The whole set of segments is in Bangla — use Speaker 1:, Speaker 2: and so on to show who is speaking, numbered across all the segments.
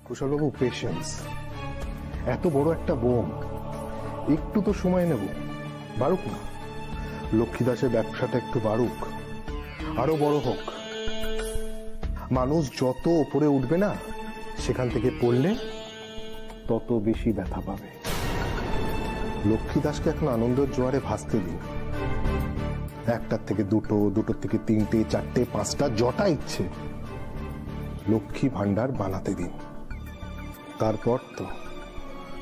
Speaker 1: কুশলবাবু, পেশেন্স। এত বড় একটা বোম, একটু তো সময় নেব, বাড়ুক না। লক্ষ্মী দাসের ব্যবসাটা একটু বাড়ুক, আরো বড় হোক। মানুষ যত উপরে উঠবে না, সেখান থেকে পড়লে তত বেশি ব্যথা পাবে। লক্ষ্মী দাসকে এখন আনন্দের জোয়ারে ভাসতে দিন। একটার থেকে দুটো, দুটোর থেকে তিনটে, চারটে, পাঁচটা, যটা ইচ্ছে লক্ষ্মী ভান্ডার বানাতে দিন।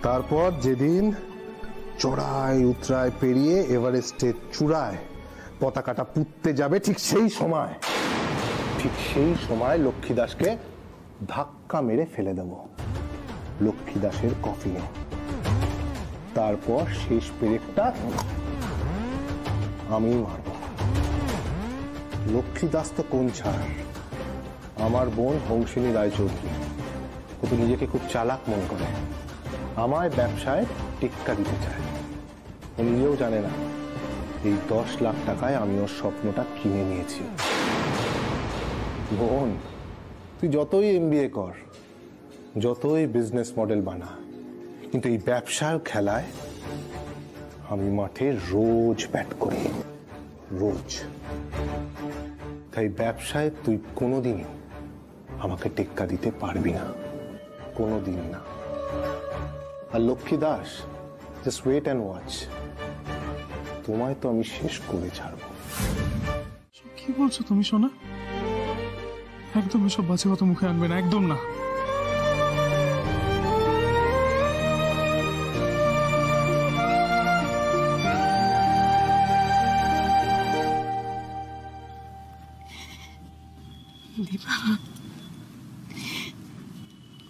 Speaker 1: তারপর যেদিন চড়াই উতরায় পেরিয়ে এভারেস্টের চূড়ায় পতাকাটা পুঁততে যাবে, ঠিক সেই সময় লক্ষ্মী দাসকে ধাক্কা মেরে ফেলে দেব লক্ষ্মী দাসের কফিনে। তারপর শেষ পেরেকটা আমি মারব। লক্ষ্মী দাস তো কোন ছাড়, আমার বোন হংসিনী রায়চৌধুরী। ও তো নিজেকে খুব চালাক মনে করে, আমায় ব্যবসায় টেক্কা দিতে চায়। ও নিজেও জানে না এই 10 লাখ টাকায় আমি ওর স্বপ্নটা কিনে নিয়েছি। বোন, তুই যতই MBA কর, যতই বিজনেস মডেল বানা, কিন্তু এই ব্যবসার খেলায় আমি মাঠে রোজ ব্যাট করি, রোজ। তাই ব্যবসায় তুই কোনোদিনই আমাকে টেক্কা দিতে পারবি না, কোনোদিন না। আর Lakshmi Das, just wait and watch, তোমায় তো আমি শেষ করে ছাড়বো।
Speaker 2: কি বলছো তুমি সোনা? একদম এসব বাজে কথা মুখে আনবে না, একদম না।
Speaker 3: দীপা,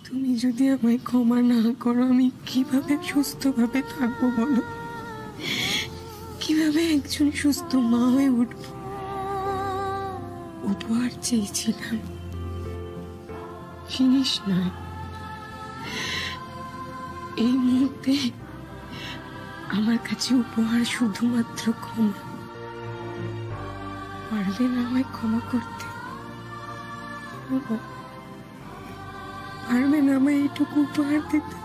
Speaker 3: তুমি যদি আমায় ক্ষমা না করো, আমি কিভাবে সুস্থভাবে থাকবো বলো? কিভাবে একজন সুস্থ মা হয়ে উঠবো? উপহার চেয়েছিলাম, জিনিস নয়। এই মুহূর্তে আমার কাছে উপহার শুধুমাত্র ক্ষমা। পারবে না আমায় ক্ষমা করতে? পারবে না আমায় এইটুকু উপহার দিতে?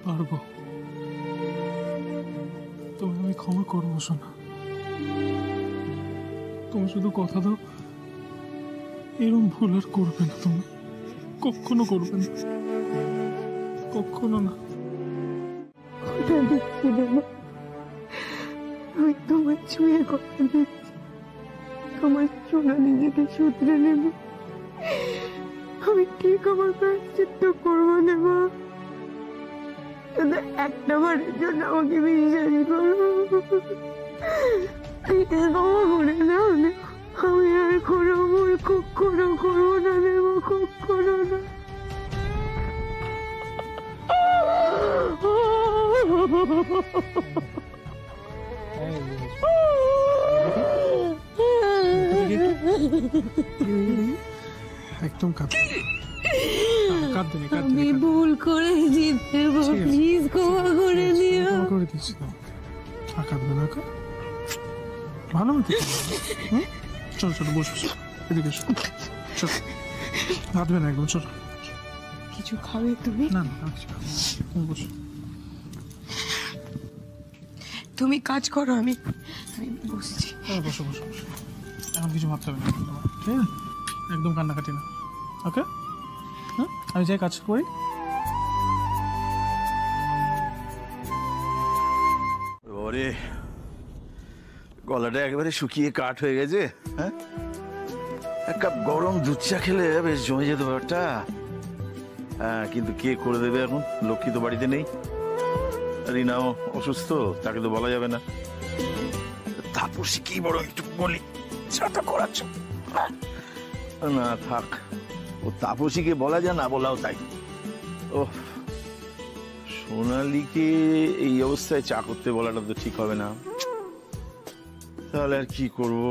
Speaker 2: পারবো। তুমি আমি ক্ষমা করবো সোনা। তুমি শুধু কথা দাও, এরকম ভুল আর করবে না। তুমি কখনো করবে না, কখনো না।
Speaker 3: আমি তোমার ছুঁয়ে কথা দিচ্ছি, তোমার সোনা নিজেকে শুধরে নেবে। আমি ঠিক আমার প্রায়শ্চিত্ত করবো না মা। শুধু একটা বারের জন্য আমাকে বিশ্বাস করো, ক্ষমা করে দাও। আমি আর কোনো ভুল কখনো করবো না দেবো, কখনো না।
Speaker 2: একদম
Speaker 3: আমি ভুল করেছি, প্লিজ ক্ষমা করে দিও।
Speaker 2: করে দিচ্ছি, কাঁদবে না। ভালো মতো চলো চলো, বসো, এদিকে এসো, চলো। কাঁদবে না একদম, চলো।
Speaker 3: কিছু খাবে তুমি?
Speaker 2: না না, তুমি বসো।
Speaker 3: তুমি কাজ করো, আমি বসছি।
Speaker 2: বসো বসো বসো, এখন কিছু ভাবতে হবে না, ঠিক আছে? একদম কান্নাকাটি না, ওকে? হ্যাঁ, আমি যাই কাজ করি।
Speaker 4: ওরে, গলাটা একেবারে শুকিয়ে কাঠ হয়ে গেছে। হ্যাঁ, এক কাপ গরম দুধ চা খেলে বেশ জমে যেত ব্যাপারটা। হ্যাঁ, কিন্তু কে করে দেবে এখন? লক্ষ্মী তো বাড়িতে নেই, রিনাও অসুস্থ, তাকে তো বলা যাবে না। তাপসী কি বড় একটু বলি, চাটা করাচ্ছ না? থাক, ও তাপসীকে বলা যায়, না বলাও তাই। ও সোনালীকে এই অবস্থায় চা করতে বলাটা তো ঠিক হবে না। তাহলে আর কি করব?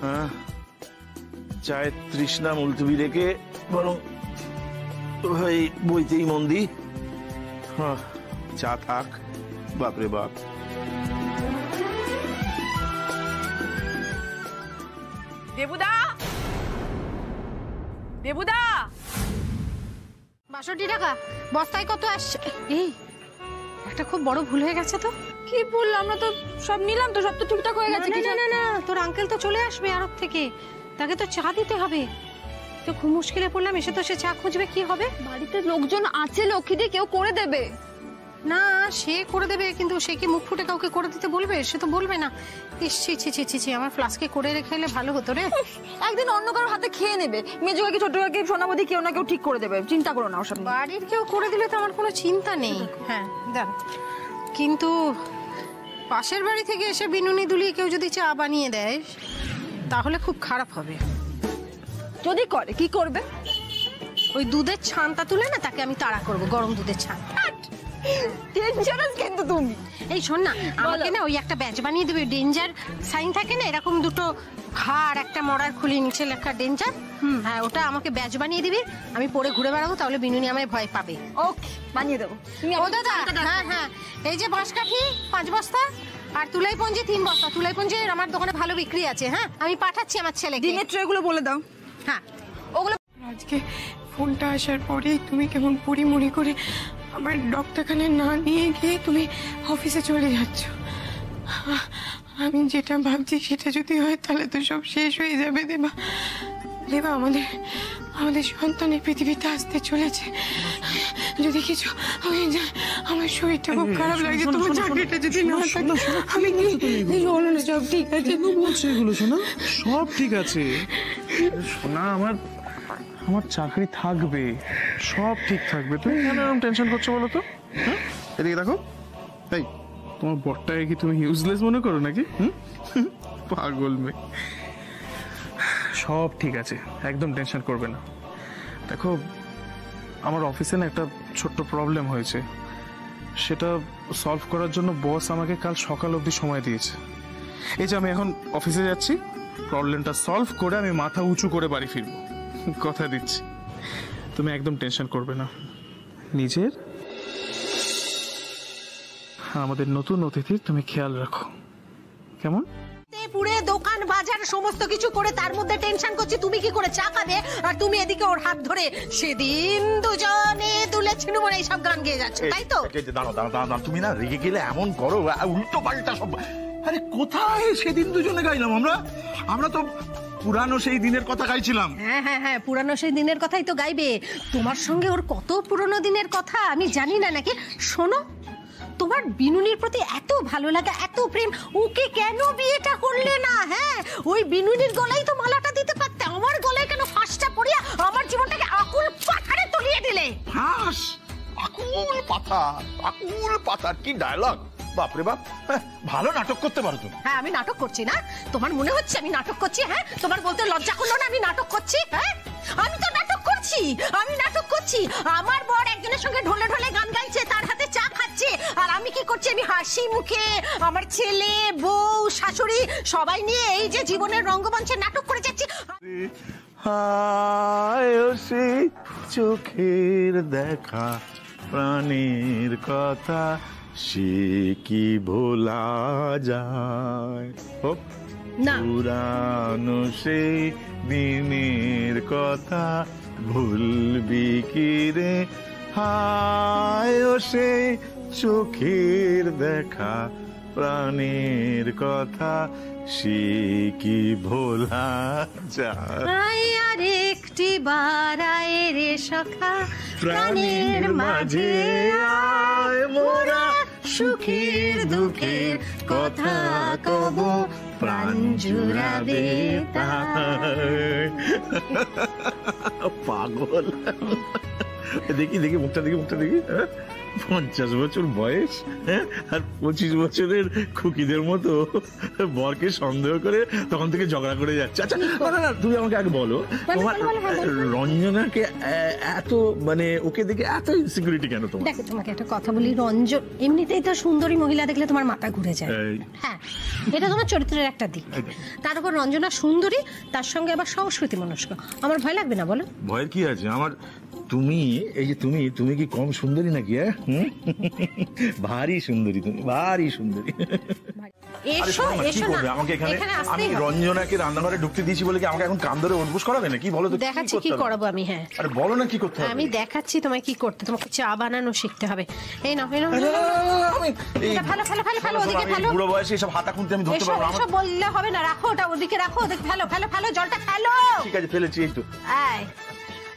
Speaker 4: হ্যাঁ, চায়ের তৃষ্ণা মুলতবি রেখে বরং ভাই বইতেই মন দি। চা থাক, বাপরে বাপ।
Speaker 5: দেবুদা, দেবুদা,
Speaker 6: ৬২ টাকা বস্তায় কত আসছে? এই একটা খুব বড় ভুল হয়ে গেছে তো।
Speaker 5: কি বললো? আমরা তো সব নিলাম, তো সব তো ঠিকঠাক হয়ে গেছে।
Speaker 6: না না না, তোর আঙ্কেল তো চলে আসবে আরব থেকে, তাকে তো চা দিতে হবে। তো খুব মুশকিলে পড়লাম, এসে তো সে চা খুঁজবে, কি হবে?
Speaker 5: বাড়িতে লোকজন আছে, লক্ষ্মীদি, কেউ করে দেবে।
Speaker 6: না, সে করে দেবে, কিন্তু সে কি মুখ ফুটে কাউকে করে দিতে বলবে? সে তো বলবে না। ছি ছি ছি ছি ছি, আমার ফ্লাস্কে করে রেখে এলে ভালো হতো রে।
Speaker 5: একদিন অন্য কারোর হাতে খেয়ে নেবে। মেজো কাকি, ছোট কাকি, সোনাবদি, কেউ না কেউ ঠিক করে দেবে, চিন্তা করো না ওসব নিয়ে।
Speaker 6: বাড়ির কেউ করে দিলে তো আমার কোনো চিন্তা নেই। হ্যাঁ দাঁড়া, কিন্তু পাশের বাড়ি থেকে এসে বিনুনি দুলিয়ে কেউ যদি চা বানিয়ে দেয় তাহলে খুব খারাপ হবে।
Speaker 5: যদি করে, কি করবে?
Speaker 6: ওই দুধের ছানটা তুলে না তাকে আমি তাড়া করবো, গরম দুধের ছান।
Speaker 5: ডেঞ্জারাস কিন্তু তুমি।
Speaker 6: এই শোন না, আমাকে না ওই একটা ব্যাচ বানিয়ে দেবে, ডেঞ্জার সাইন থাকে না, এরকম দুটো ঘাড়, একটা মরার খুলি, নিচে লেখা ডেঞ্জার। হ্যাঁ, ওটা আমাকে ব্যাচ বানিয়ে দিবি, আমি পরে ঘুরে বেড়াবো, তাহলে বিনুনি আমায় ভয় পাবে।
Speaker 5: ওকে, বানিয়ে দেবো।
Speaker 6: ও দাদা, হ্যাঁ হ্যাঁ, এই যে বাঁশকাঠি 5 বস্তা আর তুলাই পঞ্জি 3 বস্তা। তুলাই পঞ্জি আমার দোকানে ভালো বিক্রি আছে। হ্যাঁ, আমি পাঠাচ্ছি আমার ছেলেকে।
Speaker 5: ডিমের ট্রেগুলো বলে দাও।
Speaker 6: হ্যাঁ, ওগুলো।
Speaker 3: আজকে ফোনটা আসার পরেই তুমি কেমন পরিমরি করে আমার ডক্টরখানে না নিয়ে গিয়ে তুমি অফিসে চলে যাচ্ছ। আমি যেটা ভাবছি সেটা যদি হয় তাহলে তো সব শেষ হয়ে যাবে দেবা। দেবা, আমাদের সন্তানের পৃথিবীতে আসতে চলেছে। যদি কিছু হয়ে যায় আমার শরীরটা খুব খারাপ লাগে। তোমার চাকরিটা যদি না থাকে আমি কি বলো না, সব ঠিক আছে?
Speaker 2: বলছো এগুলো শোনা? সব ঠিক আছে শোনা, আমার চাকরি থাকবে, সব ঠিক থাকবে। তুমি কেন এরকম টেনশন করছো বলো তো? হ্যাঁ, এদিকে দেখো। এই তোমার বরটাকে কি তুমি ইউজলেস মনে করো নাকি? পাগল মেয়ে। সব ঠিক আছে, একদম টেনশন করবে না। দেখো, আমার অফিসে না একটা ছোট্ট প্রবলেম হয়েছে, সেটা সলভ করার জন্য বস আমাকে কাল সকাল অবধি সময় দিয়েছে। এই যে আমি এখন অফিসে যাচ্ছি, প্রবলেমটা সলভ করে আমি মাথা উঁচু করে বাড়ি ফিরবো, কথা দিচ্ছি। তুমি একদম টেনশন করবে না। নিজের আমাদের নতুন অতিথির তুমি খেয়াল রাখো, কেমন?
Speaker 6: পুরে দোকান বাজার সমস্ত কিছু করে তার মধ্যে টেনশন করছি তুমি কি করে চা খাবে, আর তুমি এদিকে ওর হাত ধরে সেদিন দুজনে দুলেছিল মনে এইসব গান গেয়ে যাচ্ছে, তাই তো?
Speaker 4: দাঁড়াও, তুমি না রেগে গেলে এমন করো, উল্টো পাল্টা সব। আরে কোথায় সেদিন দুজনে গাইলাম আমরা তো পুরানো সেই দিনের কথা গাইছিলাম।
Speaker 6: হ্যাঁ হ্যাঁ হ্যাঁ, পুরানো সেই দিনের কথাই তো গাইবে। তোমার সঙ্গে ওর কত পুরনো দিনের কথা আমি জানি না নাকি? শোনো, তোমার বিনুনির প্রতি এত ভালো লাগা, এত প্রেম, ওকে কেন বিয়েটা করলে না? হ্যাঁ, ওই বিনুনির গলায় তো মালাটা দিতে পারতে, আমার গলায় কেন ফাঁসটা পড়িয়া আমার জীবনটাকে আকুল পাথারে তলিয়ে দিলে?
Speaker 4: ফাঁস? আকুল পাথার কি ডায়লগ! বাপরে বাপ, ভালো নাটক করতে পারো তুমি।
Speaker 6: হ্যাঁ, আমি নাটক করছি না? তোমার মনে হচ্ছে আমি নাটক করছি? হ্যাঁ, তোমার বলতে লজ্জা করলো না আমি নাটক করছি? হ্যাঁ, আমি তো নাটক করছি। আমার বর একজনের সঙ্গে ঢোলে ঢোলে গান গাইছে, তার হাতে চা খাচ্ছে, আর আমি কি করছি? আমি হাসি মুখে আমার ছেলে, বউ, শাশুড়ি সবাই নিয়ে এই যে জীবনের রঙ্গমঞ্চে নাটক করে যাচ্ছি।
Speaker 4: হায় সে চোখের দেখা, প্রাণের কথা, সে কি ভোলা যায়?
Speaker 6: না,
Speaker 4: পুরানো সেই দিনের কথা ভুলবি কি রে? হায় সে চোখের দেখা, প্রাণের কথা, সে কি ভোলা যায়?
Speaker 6: আর একটি বার আয় রে সখা, প্রাণের মাঝে আয়, মোরা সুখের দুঃখের কথা কব, প্রাণ জুড়াবে তাই।
Speaker 4: পাগল। দেখি মুখটা দেখি। 50 বছর বয়স, আর 25 বছরের খুকিদের মতো বরকে সন্দেহ করে তখন থেকে ঝগড়া করে যাচ্ছে। আচ্ছা, না, তুমি আমাকে আগে বলো, তোমার রঞ্জনাকে এত, মানে ওকে দেখে এত ইনসিকিউরিটি কেন তোমার?
Speaker 6: দেখো, তোমাকে একটা কথা বলি, রঞ্জন এমনিতেই তো সুন্দরী মহিলা দেখলে তোমার মাথা ঘুরে যায়। হ্যাঁ, এটা তোমার চরিত্রের একটা দিক। তার উপর রঞ্জনা সুন্দরী, তার সঙ্গে আবার সংস্কৃতি মনস্ক। আমার ভয় লাগবে না বলো?
Speaker 4: ভয়ের কি আছে? আমার তুমি এই যে তুমি তুমি কি কম সুন্দরী নাকি? ভারী সুন্দরী তুমি, ভারী সুন্দরী।
Speaker 6: এসো এসো না,
Speaker 4: আমাকে এখানে
Speaker 6: এখানে
Speaker 4: আমি
Speaker 6: আসতেই হবে।
Speaker 4: রঞ্জনাকে রান্নাঘরে ঢুকতে দিয়েছি বলে কি আমাকে এখন কান ধরে উঠবোস করাবে না? কি বলো তো?
Speaker 6: দেখাচ্ছি কি করাবো আমি। হ্যাঁ
Speaker 4: আরে বলো না কি করতে হবে।
Speaker 6: আমি দেখাচ্ছি তোমায় কি করতে। তোমাকে চা বানানো শিখতে হবে। এই নাও এই নাও, এটা ভালো ভালো ভালো ভালো, ওদিকে ভালো।
Speaker 4: বুড়ো বয়সে এসব হাতা খুনতে আমি ধরতে পারবো না।
Speaker 6: এসব বললে হবে না, রাখো ওটা ওদিকে রাখো, ওদিকে ভালো ভালো ভালো, জলটা ফেলো।
Speaker 4: ঠিক আছে ফেলেছি এই তো।
Speaker 6: আয়,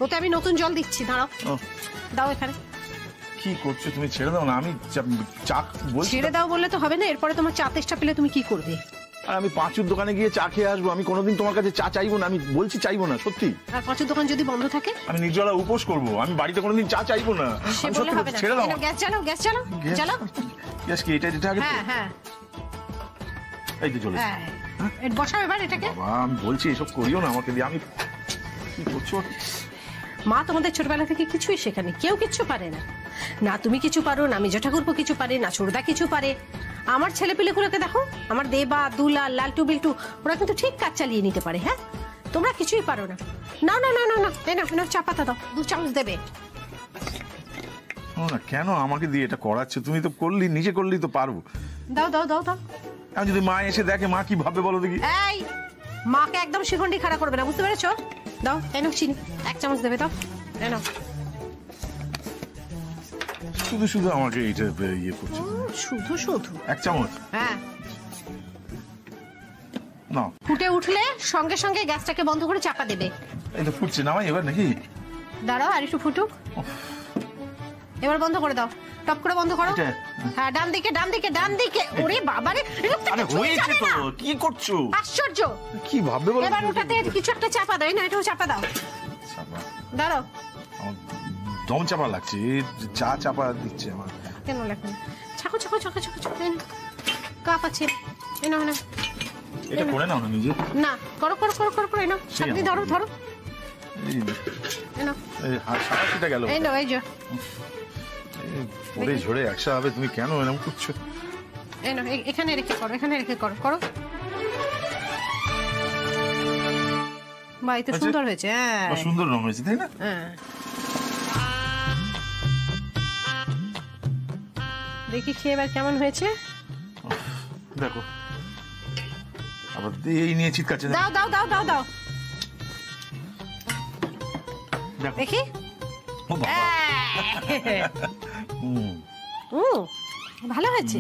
Speaker 6: ওতে আমি নতুন জল দিচ্ছি, দাঁড়াও। দাও এখানে।
Speaker 4: কি করছো তুমি? ছেড়ে দাও না, আমি চা বলছি।
Speaker 6: ছেড়ে দাও বললে তো হবে না, এরপরে তোমার চা তেষ্টা পেলে তুমি কি করবে?
Speaker 4: আর আমি পাঁচুর দোকানে গিয়ে চা খেয়ে আসবো? আমি কোনোদিন তোমার কাছে চা চাইবো না, আমি বলছি চাইবো না, সত্যি।
Speaker 6: আর পাঁচুর দোকান যদি বন্ধ থাকে?
Speaker 4: আমি নির্জলা উপোস করবো, আমি বাড়িতে কোনোদিন চা চাইবো না।
Speaker 6: সে
Speaker 4: আমি
Speaker 6: বললে
Speaker 4: সত্যি
Speaker 6: হবে না।
Speaker 4: ছেড়ে দাও।
Speaker 6: গ্যাস চালাও, গ্যাস চালাও, চালাও।
Speaker 4: গ্যাস কি এটা আগে?
Speaker 6: হ্যাঁ হ্যাঁ,
Speaker 4: এই তো চলে।
Speaker 6: হ্যাঁ বসাও এবার এটাকে।
Speaker 4: বাবা আমি বলছি এসব করিও না আমাকে দিয়ে। আমি কি করছো?
Speaker 6: মা তোমাদের ছোটবেলা থেকে কিছুই শেখানি, কেউ কিছু পারে না। না তুমি কিছু পারো, না মেজো ঠাকুরপো কিছু পারে, না ছোটদা কিছু পারে। আমার ছেলে পিলেগুলোকে দেখো, আমার দেবা, দুলা, লালটু, বিল্টু, ওরা কিন্তু ঠিক কাজ চালিয়ে নিতে পারে। হ্যাঁ তোমরা কিছুই পারো না। না না না না না, এই নাও চা পাতা দাও, 2 চামচ দেবে।
Speaker 4: না কেন আমাকে দিয়ে এটা করাচ্ছে? তুমি তো করলি, নিজে করলি তো পারবো।
Speaker 6: দাও দাও দাও দাও।
Speaker 4: আমি যদি মা এসে দেখে, মা কি ভাববে বলো দেখি?
Speaker 6: এই মাকে একদম শিখন্ডি খাড়া করবে না, বুঝতে পেরেছো? দাও এই নাও চিনি, 1 চামচ দেবে, দাও এই নাও।
Speaker 4: শুধু শুধু আমাকে এইটা ইয়ে করছে।
Speaker 6: শুধু শুধু
Speaker 4: 1 চামচ?
Speaker 6: হ্যাঁ।
Speaker 4: না
Speaker 6: ফুটে উঠলে সঙ্গে সঙ্গে গ্যাসটাকে বন্ধ করে চাপা দেবে।
Speaker 4: এই তো ফুটছে, নামাই এবার নাকি?
Speaker 6: দাঁড়াও আর একটু ফুটুক, এবার বন্ধ করে দাও, টপ করে বন্ধ করো। হ্যাঁ ডান দিকে ডান দিকে ডান দিকে। ওরে বাবারে,
Speaker 4: আরে হয়েছে তো, কি করছো?
Speaker 6: আশ্চর্য,
Speaker 4: কি ভাববে বলো?
Speaker 6: এবার ওটাতে কিছু একটা চাপা দাও, না এটাও চাপা দাও। দাঁড়াও,
Speaker 4: আমার দম চাপা লাগছে, চা চাপা দিচ্ছে আমার।
Speaker 6: কেন লাগবে? ছাকো ছাকো ছাকো ছাকো ছাকো, কাপ আছে, এই নাও না।
Speaker 4: এটা করে নাও না নিজে।
Speaker 6: না করো করো করো করো করো, এই নাও, ছাকনি ধরো ধরো, এই নাও।
Speaker 4: এই সারাটা গেল।
Speaker 6: এই নাও, এই যে
Speaker 4: পরে ঝরে একসা হবে। তুমি কেন এরকম করছো?
Speaker 6: এই নাও, এখানে রেখে করো, এখানে রেখে করো করো। বাড়িতে সুন্দর হয়েছে। হ্যাঁ
Speaker 4: সুন্দর রং হয়েছে, তাই না?
Speaker 6: হ্যাঁ দেখি খেয়ে এবার কেমন হয়েছে।
Speaker 4: দেখো আবার এই নিয়ে চিৎকারছে।
Speaker 6: দাও দাও দাও দাও দাও,
Speaker 4: দেখো
Speaker 6: দেখি।
Speaker 4: ও বাবা,
Speaker 6: ভালো হয়েছে,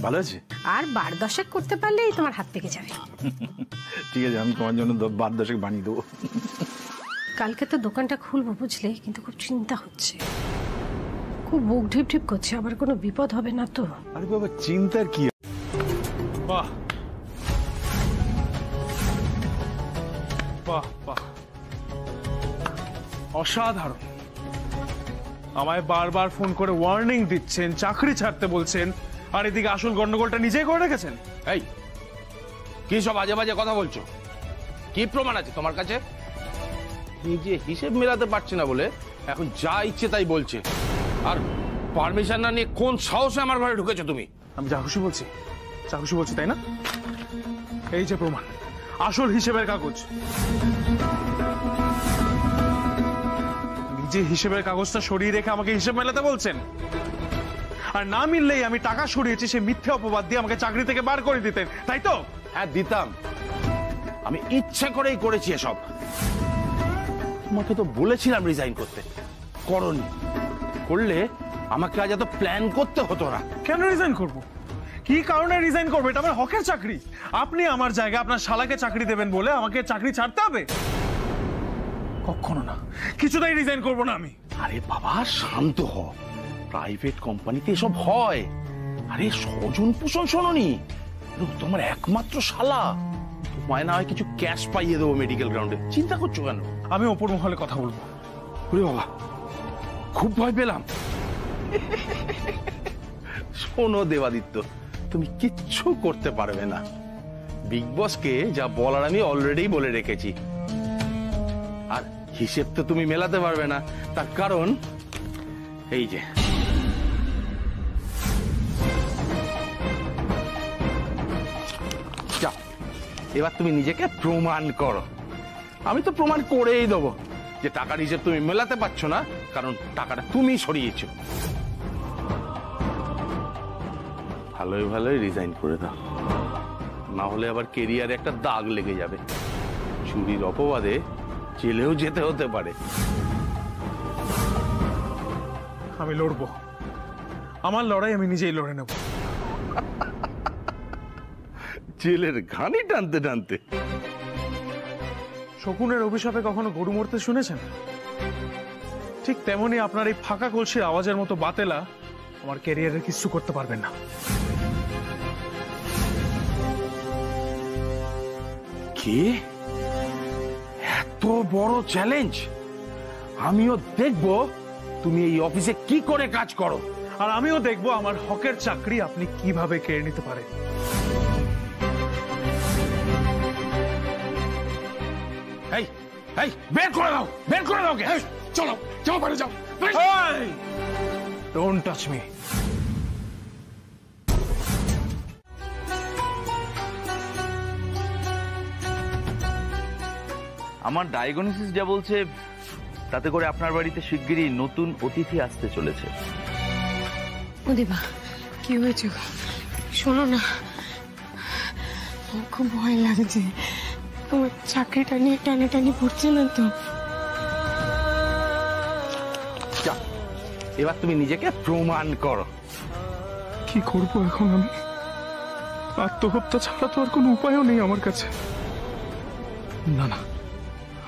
Speaker 4: ভালো আছে।
Speaker 6: আর 12-10 করতে পারলেই তোমার হাত পেকে যাবে।
Speaker 4: ঠিক আছে, আমি তোমার জন্য 12-10 বানিয়ে দেবো।
Speaker 6: কালকে তো দোকানটা খুলবো বুঝলে, কিন্তু খুব চিন্তা হচ্ছে, খুব বুক ঢিপ ঢিপ করছে, আবার কোনো বিপদ হবে না তো?
Speaker 4: আরে বাবা চিন্তার কি?
Speaker 2: বাহ বাহ বাহ, অসাধারণ। আমায় বারবার ফোন করে ওয়ার্নিং দিচ্ছেন, চাকরি ছাড়তে বলছেন, আর এদিকে আসল গন্ডগোলটা নিজেই করে রেখেছেন।
Speaker 7: এই কি সব আজে বাজে কথা বলছো? কি প্রমাণ আছে তোমার কাছে? নিজে হিসেব মেলাতে পারছি না বলে এখন যা ইচ্ছে তাই বলছে। আর পারমিশন না নিয়ে কোন সাহসে আমার ঘরে ঢুকেছো তুমি?
Speaker 2: আমি যা খুশি বলছি, যা খুশি বলছি, তাই না? এই যে প্রমাণ, আসল হিসেবের কাগজ। নিজে হিসেবের কাগজটা সরিয়ে রেখে আমাকে হিসেব মেলাতে বলছেন, আর না মিললেই আমি টাকা সরিয়েছি সে মিথ্যে অপবাদ দিয়ে আমাকে চাকরি থেকে বার করে দিতেন, তাই তো?
Speaker 7: হ্যাঁ দিতাম, আমি ইচ্ছে করেই করেছি এসব। তোমাকে তো বলেছিলাম রিজাইন করতে, করনি। করলে আমাকে আজ এত প্ল্যান করতে হতো না।
Speaker 2: কেন রিজাইন করব? কি কারণে রিজাইন করবো? এটা আমার হকের চাকরি। আপনি আমার জায়গায় আপনার শালাকে চাকরি দেবেন বলে আমাকে চাকরি ছাড়তে হবে? কখনো না, কিছুতেই রিজাইন করব না আমি।
Speaker 7: আরে বাবা শান্ত হ, প্রাইভেট কোম্পানিতে এসব হয়। আরে স্বজন পোষণ শোনোনি, তোমার একমাত্র শালা, তোমায় না হয় কিছু ক্যাশ পাইয়ে দেবো মেডিকেল গ্রাউন্ডে। চিন্তা করছো কেন?
Speaker 2: আমি ওপর মহলে কথা বলবো।
Speaker 7: ওরে বাবা, খুব ভয় পেলাম। শোনো দেবাদিত্য, তুমি কিচ্ছু করতে পারবে না। বিগ বসকে যা বলার আমি অলরেডি বলে রেখেছি। আর হিসেব তো তুমি মেলাতে পারবে না, তার কারণ এই যে যাও, এবার তুমি নিজেকে প্রমাণ করো। আমি তো প্রমাণ করেই দেবো। যে টাকার হিসেব তুমি মেলাতে পারছো না, কারণ টাকাটা তুমি সরিয়েছো। ভালোই ভালোই রিজাইন করে দাও, না হলে আবার কেরিয়ারে একটা দাগ লেগে যাবে। চুরির অপবাদে জেলেও যেতে হতে পারে।
Speaker 2: আমি লড়বো, আমার লড়াই আমি নিজেই লড়ে নেব।
Speaker 7: জেলের ঘানি টানতে টানতে।
Speaker 2: শকুনের অভিশাপে কখনো গরু মরতে শুনেছেন? ঠিক তেমনি আপনার এই ফাঁকা কলসির আওয়াজের মতো বাতেলা আমার ক্যারিয়ারে কিছু করতে পারবেন না।
Speaker 7: কি এত বড় চ্যালেঞ্জ? আমিও দেখব তুমি এই অফিসে কি করে কাজ করো,
Speaker 2: আর আমিও দেখবো আমার হকের চাকরি আপনি কিভাবে কেড়ে নিতে পারেন।
Speaker 7: এই এই বের করে দাও, বের করে দাও কে। চলো যাও, বাড়ি যাও।
Speaker 2: Don't touch me.
Speaker 8: আমার ডায়াগনোসিস যা বলছে তাতে করে আপনার বাড়িতে শিগগিরই নতুন অতিথি আসতে চলেছে।
Speaker 3: দিবা কি হয়েছে? শোনো না, খুব ভয় লাগছে। তোমার চাকরিটা নিয়ে টানাটানি পড়ছে না তো?
Speaker 7: এবার তুমি নিজেকে প্রমাণ করো।
Speaker 2: কি করবো এখন আমি? আত্মহত্যা ছাড়া তো আর কোনো উপায়ও নেই আমার কাছে। না না,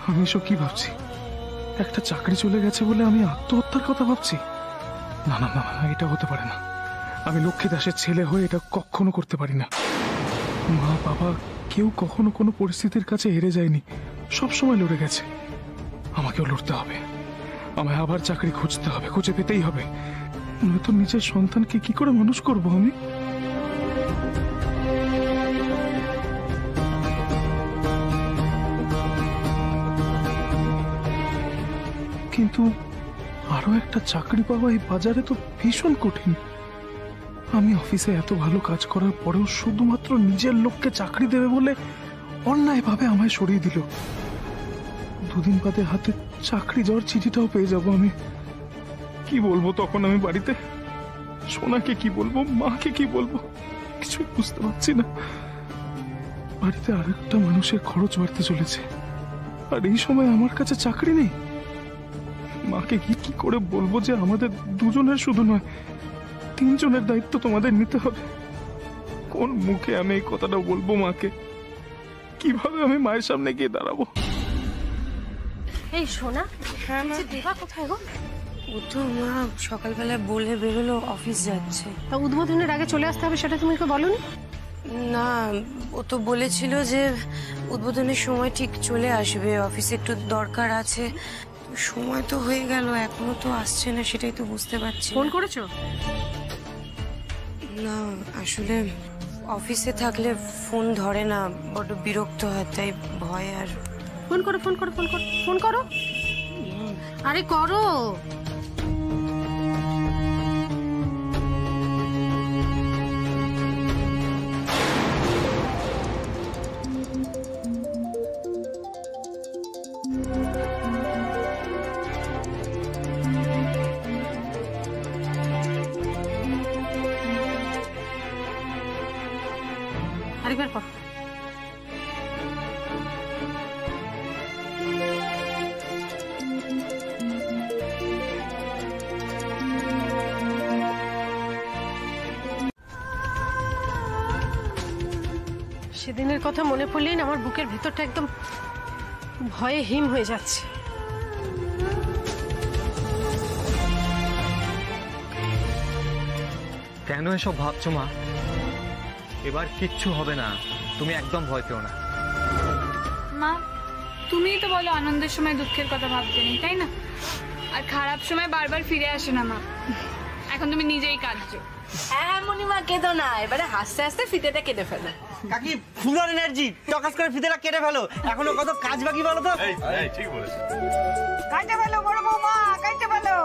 Speaker 2: আমি এসব কি ভাবছি? একটা চাকরি চলে গেছে বলে আমি আত্মহত্যার কথা ভাবছি? না না না না, এটা হতে পারে না। আমি লক্ষ্মী দাসের ছেলে হয়ে এটা কখনো করতে পারি না। মা বাবা কেউ কখনো কোনো পরিস্থিতির কাছে হেরে যায়নি, সব সময় লড়ে গেছে। আমাকেও লড়তে হবে, আমায় আবার চাকরি খুঁজতে হবে, খুঁজে পেতেই হবে। নয়তো নিজের সন্তানকে কি করে মানুষ করবো আমি? কিন্তু আরো একটা চাকরি পাওয়া এই বাজারে তো ভীষণ কঠিন। আমি অফিসে এত ভালো কাজ করার পরেও শুধুমাত্র নিজের লোককে চাকরি দেবে বলে অন্যায়ভাবে আমায় সরিয়ে দিল। দুদিন বাদে হাতে চাকরি যাওয়ার চিঠিটাও পেয়ে যাব আমি। কি বলবো তখন আমি বাড়িতে? সোনাকে কি বলবো, মাকে কি বলবো, কিছুই বুঝতে পারছি না। বাড়িতে আরেকটা মানুষের খরচ বাড়তে চলেছে, আর এই সময় আমার কাছে চাকরি নেই। মাকে কি করে বলবো যে আমাদের দুজনের শুধু নয়, তিনজনের দায়িত্ব তোমাদের নিতে হবে? কোন মুখে আমি এই কথাটা বলবো মাকে? কিভাবে আমি মায়ের সামনে গিয়ে দাঁড়াবো?
Speaker 6: এই সোনা,
Speaker 3: হ্যাঁ মা।
Speaker 6: দেবা কোথায় গো?
Speaker 3: ও তো মা সকালবেলা বলে বেরোলো অফিস যাচ্ছে।
Speaker 6: তা উদ্বোধনের আগে চলে আসতে হবে, সেটা তুমি ওকে বলোনি?
Speaker 3: না, ও তো বলেছিল যে উদ্বোধনের সময় ঠিক চলে আসবে, অফিসে একটু দরকার আছে। সময় তো হয়ে গেল, এখনো তো আসছে না, সেটাই তো বুঝতে পারছি।
Speaker 6: ফোন করেছো?
Speaker 3: না, আসলে অফিসে থাকলে ফোন ধরে না, বড্ড বিরক্ত হয়, তাই ভয়। আর
Speaker 6: ফোন করো, ফোন করো, ফোন করো, ফোন করো। আরে করো। আরেকবার কর। সেদিনের কথা মনে পড়লেই না আমার বুকের ভেতরটা একদম ভয়ে হিম হয়ে যাচ্ছে।
Speaker 9: কেন এসব ভাবছো মা? এবার কিচ্ছু হবে না, তুমি একদম ভয় পেও না।
Speaker 10: মা, তুমিই তো বলো আনন্দের সময় দুঃখের কথা ভাবতে নেই, তাই না? আর খারাপ সময় বারবার ফিরে আসে না মা। এখন তুমি নিজেই কাঁদছো।
Speaker 6: হ্যাঁ মনিমা, কেঁদো না, এবারে হাসতে হাসতে ফিতেটা কেটে ফেলো।
Speaker 11: কাকি ফুল এনার্জি, টকাস করে ফিতেটা কেটে ফেলো, এখনো কত কাজ বাকি বলো তো।
Speaker 7: ঠিক বলেছে।
Speaker 10: কাটতে ফেলো বড় বৌমা, কাটতে ফেলো।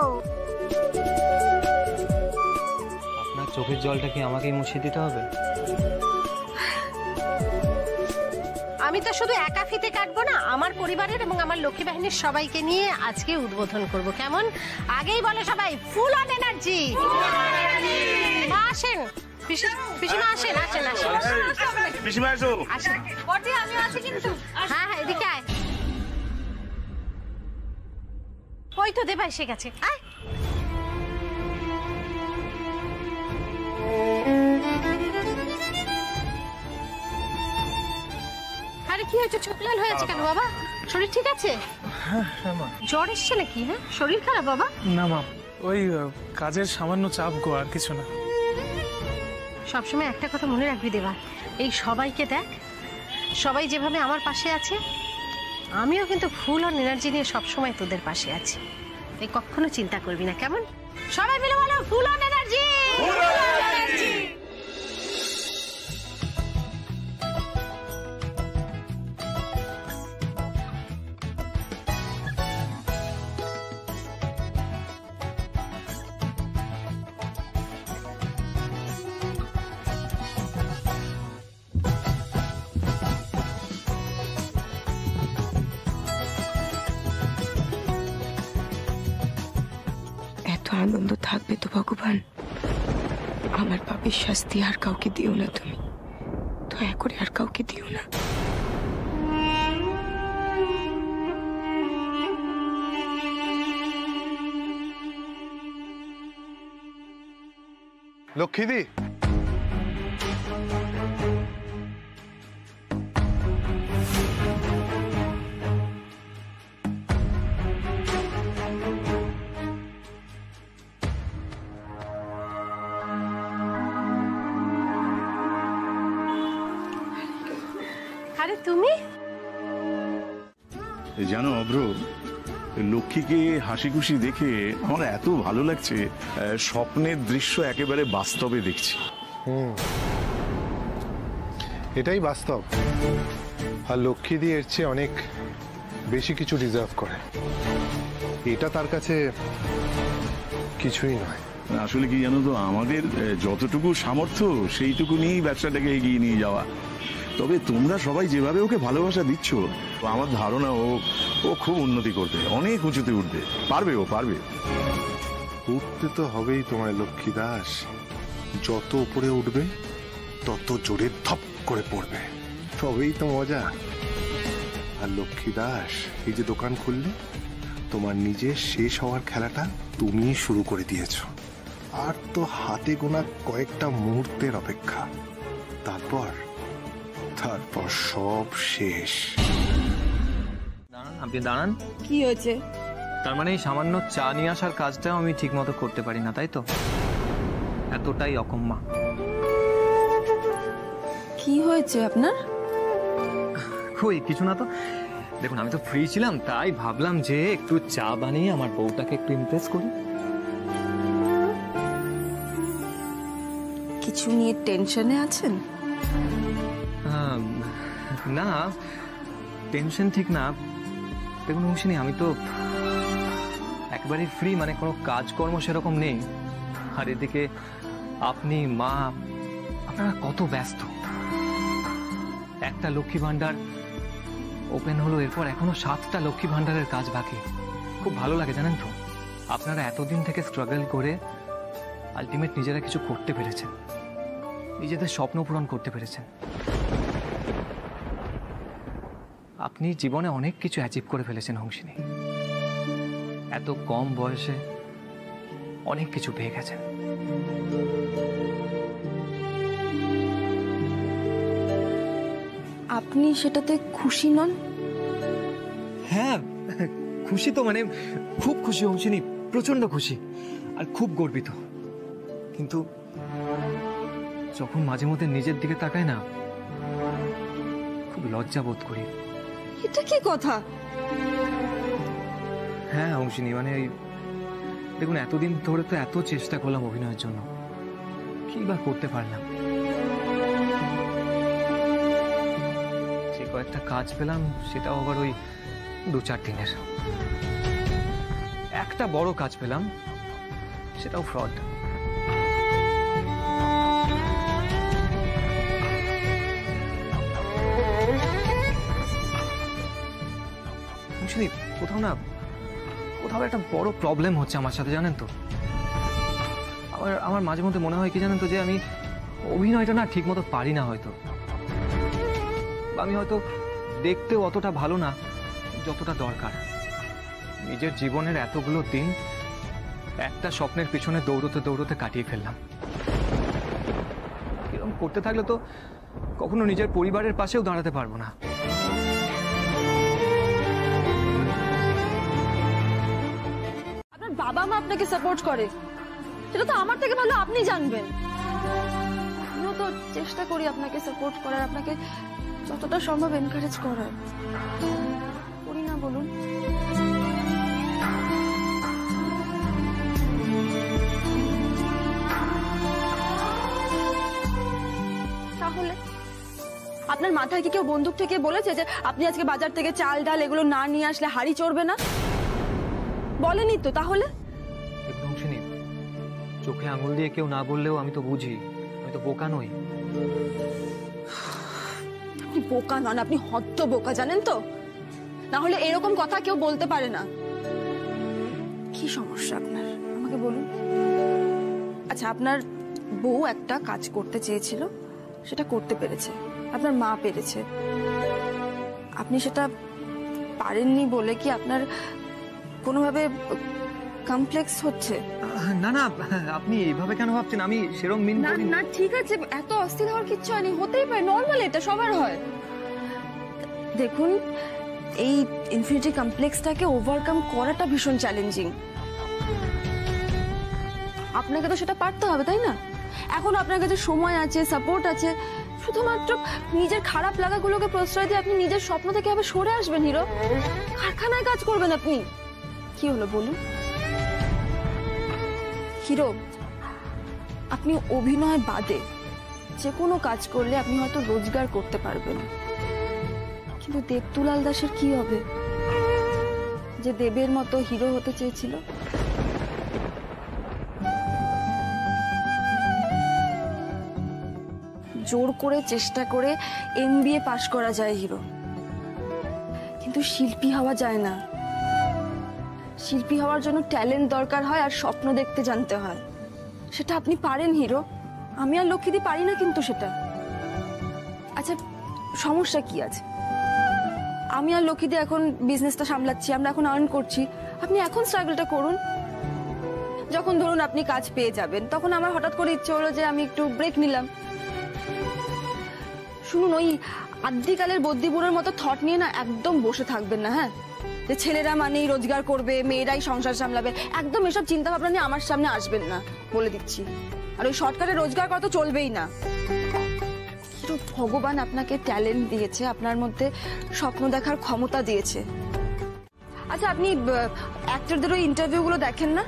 Speaker 9: আপনার চোখের জলটা কি আমাকেই মুছিয়ে দিতে হবে?
Speaker 6: আমি তো শুধু একা ফিতে কাটবো না, আমার পরিবারের এবং আমার লক্ষ্মী বাহিনীর সবাইকে নিয়ে আজকে উদ্বোধন করব। কেমন? আগেই বলে সবাই ফুল অন এনার্জি। মা আসেন, পিসিমা আসেন, আসেন আসেন
Speaker 4: পিসিমা এসো।
Speaker 6: আসেন।
Speaker 5: আমি আছি কিন্তু।
Speaker 6: হ্যাঁ হ্যাঁ, এদিকে আয়। ওই তো দেবা এসে গেছে, আয়। আরে কি হয়েছে, চোখ লাল হয়ে আছে কেন বাবা? শরীর ঠিক আছে? জ্বর এসছে নাকি? হ্যাঁ, শরীর খারাপ বাবা?
Speaker 2: না মা, ওই কাজের সামান্য চাপ গো, আর কিছু না।
Speaker 6: সবসময় একটা কথা মনে রাখবি দেবা, এই সবাইকে দেখ, সবাই যেভাবে আমার পাশে আছে, আমিও কিন্তু ফুল অন এনার্জি নিয়ে সবসময় তোদের পাশে আছি। এই কখনো চিন্তা করবি না, কেমন? সবাই মিলে বলো ফুল অন এনার্জি।
Speaker 3: এত আনন্দ থাকবে তো ভগবান, আমার পাপের শাস্তি আর কাউকে দিও না, তুমি দয়া করে আর কাউকে দিও না।
Speaker 1: লক্ষ্মীদি,
Speaker 6: আরে তুমি?
Speaker 4: জানো অভ্র, লক্ষ্মীকে হাসি খুশি দেখে আমার এত ভালো লাগছে, স্বপ্নের দৃশ্য একেবারে বাস্তবে দেখছি।
Speaker 1: এটাই বাস্তব। আর লক্ষ্মীদি এর চেয়ে অনেক বেশি কিছু ডিজার্ভ করে। এটা তার কাছে কিছুই নয়।
Speaker 4: আসলে কি জানো তো, আমাদের যতটুকু সামর্থ্য সেইটুকু নিয়েই ব্যবসাটাকে এগিয়ে নিয়ে যাওয়া। তবে তোমরা সবাই যেভাবে ওকে ভালোবাসা দিচ্ছ, আমার ধারণা ও খুব উন্নতি করবে, অনেক উঁচুতে উঠবে, পারবে, ও পারবে।
Speaker 1: উঠতে তো হবেই তোমার লক্ষ্মী দাস। যত উপরে উঠবে তত জোরে ধপ করে পড়বে, তবেই তো মজা। আর লক্ষ্মী দাস, এই যে দোকান খুললে, তোমার নিজের শেষ হওয়ার খেলাটা তুমি শুরু করে দিয়েছো। আর তো হাতে গোনা কয়েকটা মুহূর্তের অপেক্ষা, তারপর সব শেষ।
Speaker 9: দাঁড়ান, আপনি দাঁড়ান।
Speaker 5: কি হয়েছে?
Speaker 9: তার মানে এই সামান্য চা নিয়ে আসার কাজটাও আমি ঠিক মতো করতে পারি না, তাই তো? এতটাই অকম্মা।
Speaker 5: কি হয়েছে আপনার?
Speaker 9: কই কিছু না তো। দেখুন, আমি তো ফ্রি ছিলাম, তাই ভাবলাম যে একটু চা বানিয়ে আমার বউটাকে একটু ইমপ্রেস করি।
Speaker 5: কিছু নিয়ে টেনশনে আছেন?
Speaker 9: না, টেনশন ঠিক না। দেখুন মৌসুমী, আমি তো একবারে ফ্রি, মানে কোনো কাজকর্ম সেরকম নেই। আর এদিকে আপনি, মা, আপনারা কত ব্যস্ত। একটা লক্ষ্মী ভান্ডার ওপেন হলো, এরপর এখনো 7টা লক্ষ্মী ভান্ডারের কাজ বাকি। খুব ভালো লাগে জানেন তো, আপনারা এতদিন থেকে স্ট্রাগল করে আলটিমেট নিজেরা কিছু করতে পেরেছেন, নিজেদের স্বপ্ন পূরণ করতে পেরেছেন। আপনি জীবনে অনেক কিছু অ্যাচিভ করে ফেলেছেন হংসিনী। এত কম বয়সে অনেক কিছু পেয়ে গেছেন।
Speaker 5: আপনি সেটাতে খুশি নন?
Speaker 9: হ্যাঁ, খুশি তো, মানে খুব খুশি হংসিনী, প্রচন্ড খুশি আর খুব গর্বিত। কিন্তু যখন মাঝে মধ্যে নিজের দিকে তাকাই না, খুব লজ্জা বোধ করি।
Speaker 5: এটা কি কথা?
Speaker 9: হ্যাঁ হংসিনী, মানে দেখুন, এতদিন ধরে তো এত চেষ্টা করলাম অভিনয়ের জন্য, কি বা করতে পারলাম? যে কয়েকটা কাজ পেলাম, সেটাও আবার ওই 2-4 দিনের। একটা বড় কাজ পেলাম, সেটাও ফ্রড। অংশনী, কোথাও একটা বড় প্রবলেম হচ্ছে আমার সাথে, জানেন তো। আমার মাঝে মধ্যে মনে হয় কি জানেন তো, যে আমি অভিনয়টা না ঠিক মতো পারি না হয়তো। আমি হয়তো দেখতেও অতটা ভালো না যতটা দরকার। নিজের জীবনের এতগুলো দিন একটা স্বপ্নের পিছনে দৌড়তে দৌড়তে কাটিয়ে ফেললাম। এরকম করতে থাকলে তো কখনো নিজের পরিবারের পাশেও দাঁড়াতে পারবো না।
Speaker 5: আপনার বাবা মা আপনাকে সাপোর্ট করে, সেটা তো আমার থেকে ভালো আপনি জানবেন। আমিও তো চেষ্টা করি আপনাকে সাপোর্ট করার, আপনাকে যতটা সম্ভব এনকারেজ করার। করি না বলুন? তাহলে আপনার মাথায় কি কেউ বন্দুক থেকে বলেছে যে আপনি আজকে বাজার থেকে চাল ডাল এগুলো না নিয়ে আসলে হাড়ি চড়বে না? বলেনি তো। তাহলে
Speaker 9: চোখে আঙুল দিয়ে কেউ না বললেও আমি তো বুঝি, আমি তো বোকা নই।
Speaker 5: আপনি বোকা নন, আপনি হদ্দ বোকা, জানেন তো। না হলে এরকম কথা কেউ বলতে পারে না। কি সমস্যা আপনার আমাকে বলুন। আচ্ছা, আপনার বউ একটা কাজ করতে চেয়েছিল, সেটা করতে পেরেছে, আপনার মা পেরেছে। আপনি সেটা পারেননি বলে কি আপনার কোনোভাবে কমপ্লেক্স হচ্ছে?
Speaker 9: না না, আপনি এইভাবে কেন ভাবছেন? আমি সেরকম মিন করিনি।
Speaker 5: না ঠিক আছে, এত অস্থির হওয়ার কিচ্ছু হয়নি, হতেই পারে, নর্মাল, এটা সবার হয়। দেখুন, এই ইনফিনিটি কমপ্লেক্সটাকে ওভারকাম করাটা ভীষণ চ্যালেঞ্জিং। আপনাকে তো সেটা পারতে হবে, তাই না? এখন আপনার কাছে সময় আছে, সাপোর্ট আছে, শুধুমাত্র নিজের খারাপ লাগাগুলোকে প্রশ্রয় দিয়ে আপনি নিজের স্বপ্ন থেকে আবার সরে আসবেন। হিরো, কারখানায় কাজ করবেন আপনি। কি হলো বলুন? হিরো, আপনি অভিনয় বাদে যে কোনো কাজ করলে আপনি হয়তো রোজগার করতে পারবেন, কিন্তু দেবদুলাল দাসের কি হবে, যে দেবের মতো হিরো হতে চেয়েছিল? জোর করে চেষ্টা করে MBA পাশ করা যায় হিরো, কিন্তু শিল্পী হওয়া যায় না। শিল্পী হওয়ার জন্য ট্যালেন্ট দরকার হয় আর স্বপ্ন দেখতে জানতে হয়। সেটা আপনি পারেন হিরো, আমি আর লক্ষ্মীদি পারি না কিন্তু সেটা। আচ্ছা, সমস্যা কি আছে? আমি আর লক্ষ্মীদি এখন বিজনেসটা সামলাচ্ছি, আমরা এখন আর্ন করছি, আপনি এখন স্ট্রাগলটা করুন। যখন ধরুন আপনি কাজ পেয়ে যাবেন, তখন আমার হঠাৎ করে ইচ্ছে হলো যে আমি একটু ব্রেক নিলাম। শুনুন, ওই আদ্যিকালের বদ্যিবুড়োর মতো থট নিয়ে না একদম বসে থাকবেন না, হ্যাঁ? যে ছেলেরা মানেই রোজগার করবে, মেয়েরাই সংসার সামলাবে, একদম এসব চিন্তা ভাবনা নিয়ে আমার সামনে আসবেন না, বলে দিচ্ছি। আর ওই শর্টকাটে রোজগার করা তো চলবেই না। ভগবান আপনাকে ট্যালেন্ট দিয়েছে, আপনার মধ্যে স্বপ্ন দেখার ক্ষমতা দিয়েছে। আচ্ছা, আপনি অ্যাক্টরদের ওই ইন্টারভিউগুলো দেখেন না?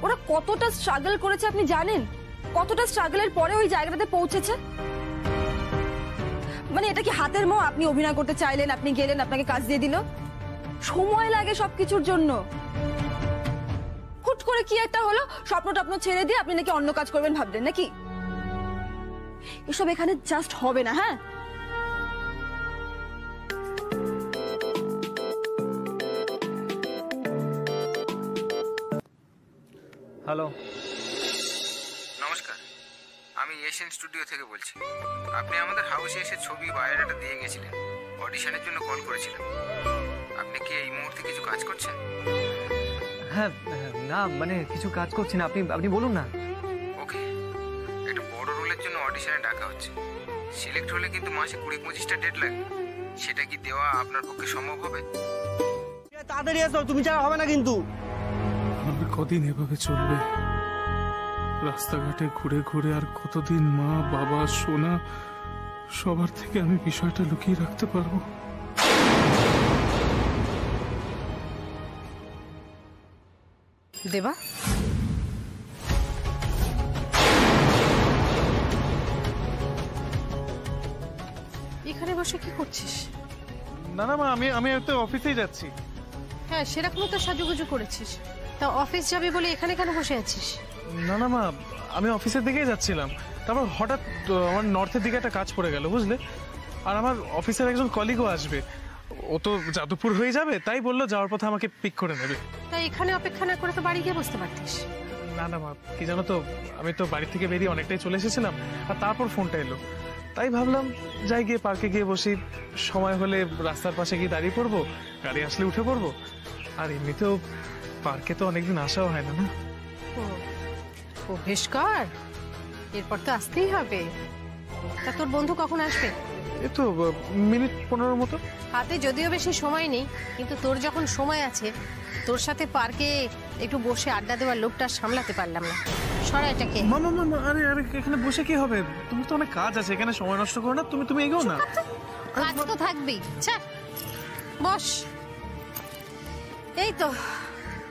Speaker 5: ওরা কতটা স্ট্রাগল করেছে আপনি জানেন? কতটা স্ট্রাগলের পরে ওই জায়গাটাতে পৌঁছেছে। মানে এটা কি হাতের মোয়া? আপনি অভিনয় করতে চাইলেন, আপনি গেলেন, আপনাকে কাজ দিয়ে দিল? সময় লাগে সবকিছুর জন্য। হুট করে কি একটা হলো, স্বপ্ন টপ্ন ছেড়ে দিয়ে আপনি নাকি অন্য কাজ করবেন ভাবলেন নাকি? এসব এখানে জাস্ট হবে না, হ্যাঁ?
Speaker 9: হ্যালো,
Speaker 12: নমস্কার, আমি এশিয়ান স্টুডিও থেকে বলছি। আপনি আমাদের হাউসে এসে ছবি বায়োডাটা দিয়ে গেছিলেন, অডিশনের জন্য কল করেছিলাম। আপনি কি এই মুহূর্তে কিছু কাজ করছেন?
Speaker 9: হ্যাঁ, না মানে কিছু কাজ করছি না, আপনি বলুন না।
Speaker 12: ওকে, একটা বড় রোলের জন্য অডিশনে ডাকা হচ্ছে। সিলেক্ট হলে কিন্তু মাসে 20-25টা ডেট লাগবে। সেটা কি দেওয়া আপনার পক্ষে সম্ভব হবে?
Speaker 11: তাড়াতাড়ি এসো, তুমি ছাড়া হবে না কিন্তু।
Speaker 2: আর কদিন এভাবে চলবে? রাস্তাঘাটে ঘুরে ঘুরে আর কতদিন মা বাবা সোনা সবার থেকে আমি বিষয়টা লুকিয়ে রাখতে পারবো?
Speaker 6: দেবা, এখানে বসে কি করছিস?
Speaker 2: না না মা, আমি তো অফিসেই যাচ্ছি।
Speaker 6: হ্যাঁ, সেরকমই তো সাজুগুজু করেছিস। তা অফিস যাবি বলে এখানে কেন বসে আছিস?
Speaker 2: না না মা, আমি অফিসের দিকেই যাচ্ছিলাম, তারপর হঠাৎ আমার নর্থের দিকে একটা কাজ পড়ে গেল, বুঝলে? আর আমার অফিসের একজন কলিগও আসবে, ও তো যাদবপুর হয়ে যাবে, তাই বললো যাওয়ার পথে আমাকে পিক করে নেবে।
Speaker 6: তাই এখানে অপেক্ষা না করে তো বাড়ি গিয়ে বসতে পারতিস।
Speaker 2: না না মা, কি জানো তো, আমি তো বাড়ি থেকে বেরিয়ে অনেকটাই চলে এসেছিলাম, আর তারপর ফোনটা এলো, তাই ভাবলাম যাই গিয়ে পার্কে গিয়ে বসি, সময় হলে রাস্তার পাশে গিয়ে দাঁড়িয়ে পড়বো, গাড়ি আসলে উঠে পড়বো। আর এমনিতেও পার্কে তো অনেকদিন আসাও হয় না। না
Speaker 6: ও বেশ কর, এরপর তো আসতেই হবে। তা তোর বন্ধু কখন আসবে?
Speaker 2: এই তো মিনিট 15 মতো।
Speaker 6: হাতে যদিও বেশি সময় নেই, কিন্তু তোর যখন সময় আছে, তোর সাথে পার্কে একটু বসে আড্ডা দেওয়ার লোকটা সামলাতে পারলাম না। সরা এটাকে।
Speaker 2: মামা মামা, আরে আরে এখানে বসে কি হবে, তুমি তো অনেক কাজ আছে, এখানে সময় নষ্ট করো না, তুমি তুমি এগোও না।
Speaker 6: কাজ তো থাকবেই। বস। এই তো